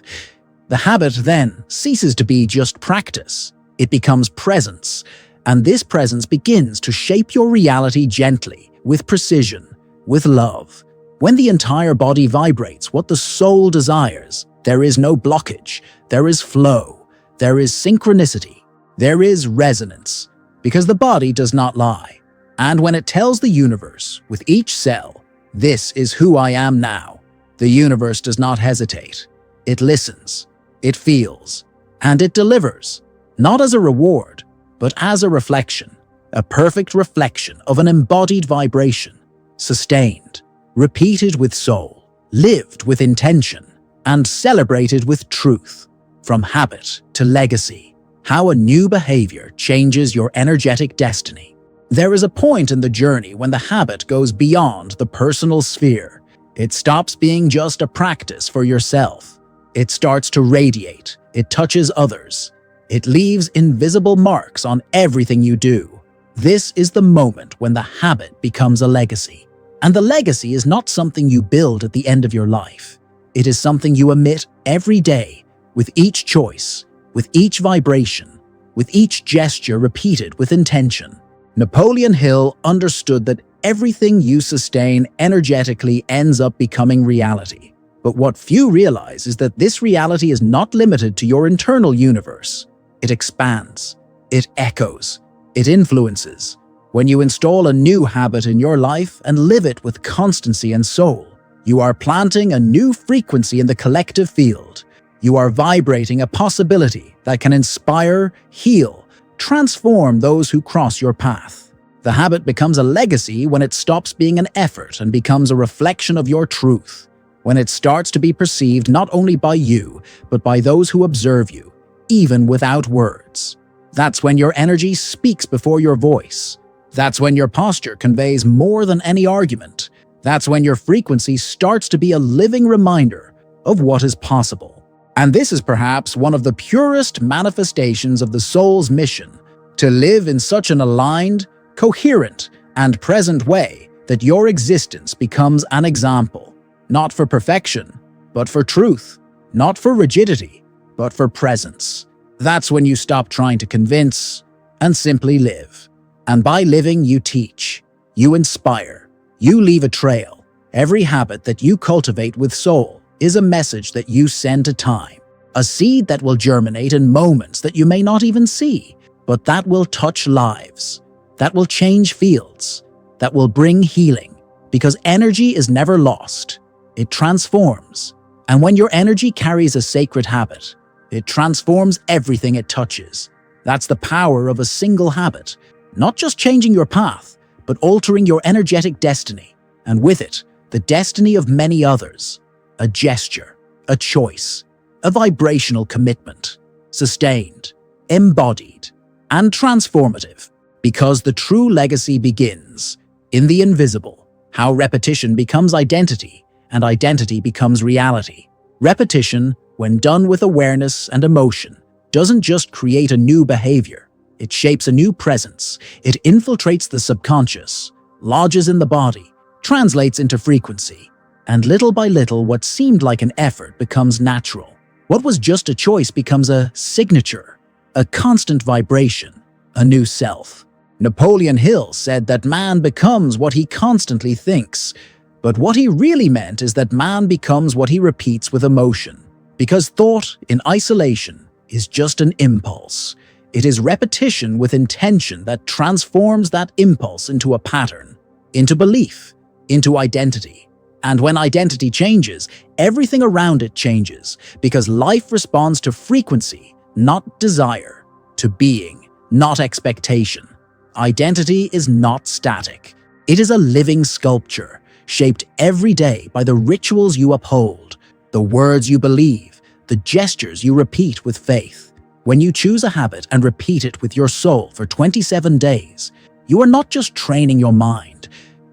The habit then ceases to be just practice. It becomes presence. And this presence begins to shape your reality gently, with precision, with love. When the entire body vibrates what the soul desires, there is no blockage, there is flow, there is synchronicity, there is resonance, because the body does not lie. And when it tells the universe, with each cell, this is who I am now, the universe does not hesitate. It listens, it feels, and it delivers, not as a reward, but as a reflection, a perfect reflection of an embodied vibration, sustained, repeated with soul, lived with intention, and celebrated with truth. From habit to legacy, how a new behavior changes your energetic destiny. There is a point in the journey when the habit goes beyond the personal sphere. It stops being just a practice for yourself. It starts to radiate. It touches others. It leaves invisible marks on everything you do. This is the moment when the habit becomes a legacy. And the legacy is not something you build at the end of your life. It is something you emit every day, with each choice, with each vibration, with each gesture repeated with intention. Napoleon Hill understood that everything you sustain energetically ends up becoming reality. But what few realize is that this reality is not limited to your internal universe. It expands. It echoes. It influences. When you install a new habit in your life and live it with constancy and soul, you are planting a new frequency in the collective field. You are vibrating a possibility that can inspire, heal, transform those who cross your path. The habit becomes a legacy when it stops being an effort and becomes a reflection of your truth. When it starts to be perceived not only by you, but by those who observe you, even without words. That's when your energy speaks before your voice. That's when your posture conveys more than any argument. That's when your frequency starts to be a living reminder of what is possible. And this is perhaps one of the purest manifestations of the soul's mission, to live in such an aligned, coherent, and present way that your existence becomes an example, not for perfection, but for truth, not for rigidity, but for presence. That's when you stop trying to convince and simply live. And by living, you teach, you inspire, you leave a trail. Every habit that you cultivate with soul is a message that you send to time, a seed that will germinate in moments that you may not even see, but that will touch lives, that will change fields, that will bring healing, because energy is never lost. It transforms. And when your energy carries a sacred habit, it transforms everything it touches. That's the power of a single habit, not just changing your path, but altering your energetic destiny, and with it, the destiny of many others. A gesture, a choice, a vibrational commitment, sustained, embodied, and transformative, because the true legacy begins in the invisible, how repetition becomes identity, and identity becomes reality. Repetition, when done with awareness and emotion, doesn't just create a new behavior. It shapes a new presence. It infiltrates the subconscious, lodges in the body, translates into frequency. And little by little, what seemed like an effort becomes natural. What was just a choice becomes a signature, a constant vibration, a new self. Napoleon Hill said that man becomes what he constantly thinks, but what he really meant is that man becomes what he repeats with emotion. Because thought in isolation is just an impulse. It is repetition with intention that transforms that impulse into a pattern, into belief, into identity. And when identity changes, everything around it changes, because life responds to frequency, not desire, to being, not expectation. Identity is not static. It is a living sculpture, shaped every day by the rituals you uphold, the words you believe, the gestures you repeat with faith. When you choose a habit and repeat it with your soul for 27 days, you are not just training your mind,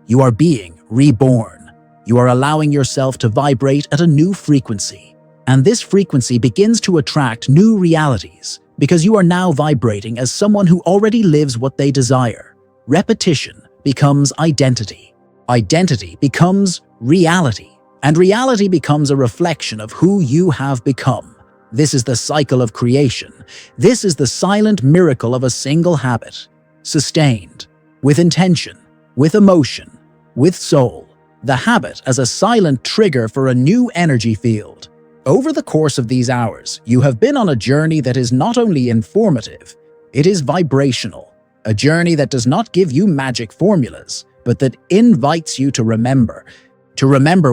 you are being reborn. You are allowing yourself to vibrate at a new frequency. And this frequency begins to attract new realities, because you are now vibrating as someone who already lives what they desire. Repetition becomes identity. Identity becomes reality. And reality becomes a reflection of who you have become. This is the cycle of creation. This is the silent miracle of a single habit, sustained, with intention, with emotion, with soul. The habit as a silent trigger for a new energy field. Over the course of these hours, you have been on a journey that is not only informative, it is vibrational. A journey that does not give you magic formulas, but that invites you to remember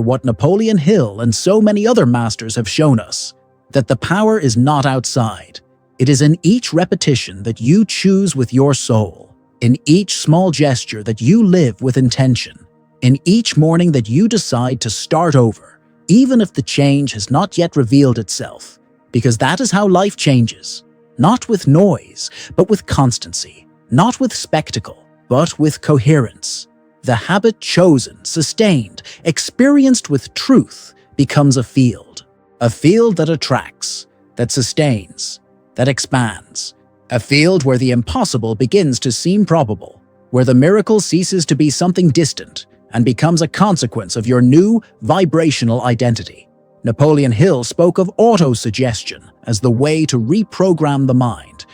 what Napoleon Hill and so many other masters have shown us, that the power is not outside. It is in each repetition that you choose with your soul, in each small gesture that you live with intention, in each morning that you decide to start over, even if the change has not yet revealed itself, because that is how life changes, not with noise, but with constancy, not with spectacle, but with coherence. The habit chosen, sustained, experienced with truth becomes a field. A field that attracts, that sustains, that expands. A field where the impossible begins to seem probable, where the miracle ceases to be something distant and becomes a consequence of your new vibrational identity. Napoleon Hill spoke of autosuggestion as the way to reprogram the mind.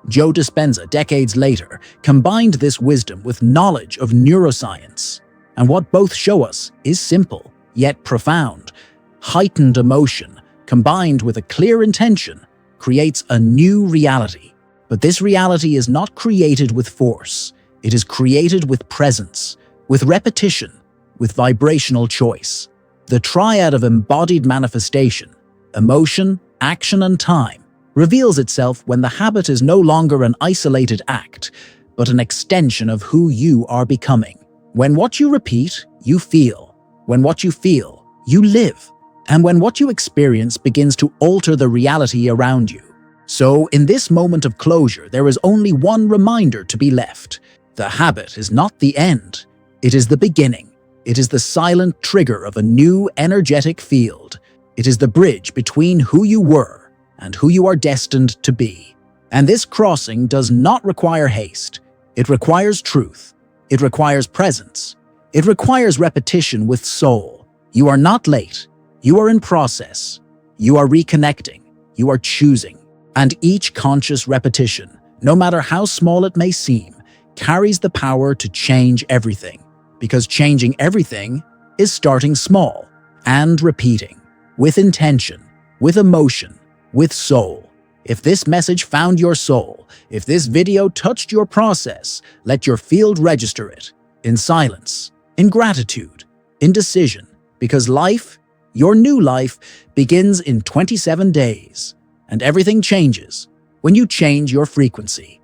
Joe Dispenza, decades later, combined this wisdom with knowledge of neuroscience. And what both show us is simple, yet profound. Heightened emotion, combined with a clear intention, creates a new reality. But this reality is not created with force. It is created with presence, with repetition, with vibrational choice. The triad of embodied manifestation, emotion, action, and time reveals itself when the habit is no longer an isolated act, but an extension of who you are becoming. When what you repeat, you feel. When what you feel, you live. And when what you experience begins to alter the reality around you. So, in this moment of closure, there is only one reminder to be left. The habit is not the end. It is the beginning. It is the silent trigger of a new energetic field. It is the bridge between who you were and who you are destined to be. And this crossing does not require haste. It requires truth. It requires presence. It requires repetition with soul. You are not late. You are in process. You are reconnecting. You are choosing. And each conscious repetition, no matter how small it may seem, carries the power to change everything. Because changing everything is starting small and repeating, with intention, with emotion, with soul. If this message found your soul, if this video touched your process, let your field register it, in silence, in gratitude, in decision, because life, your new life, begins in 27 days, and everything changes when you change your frequency.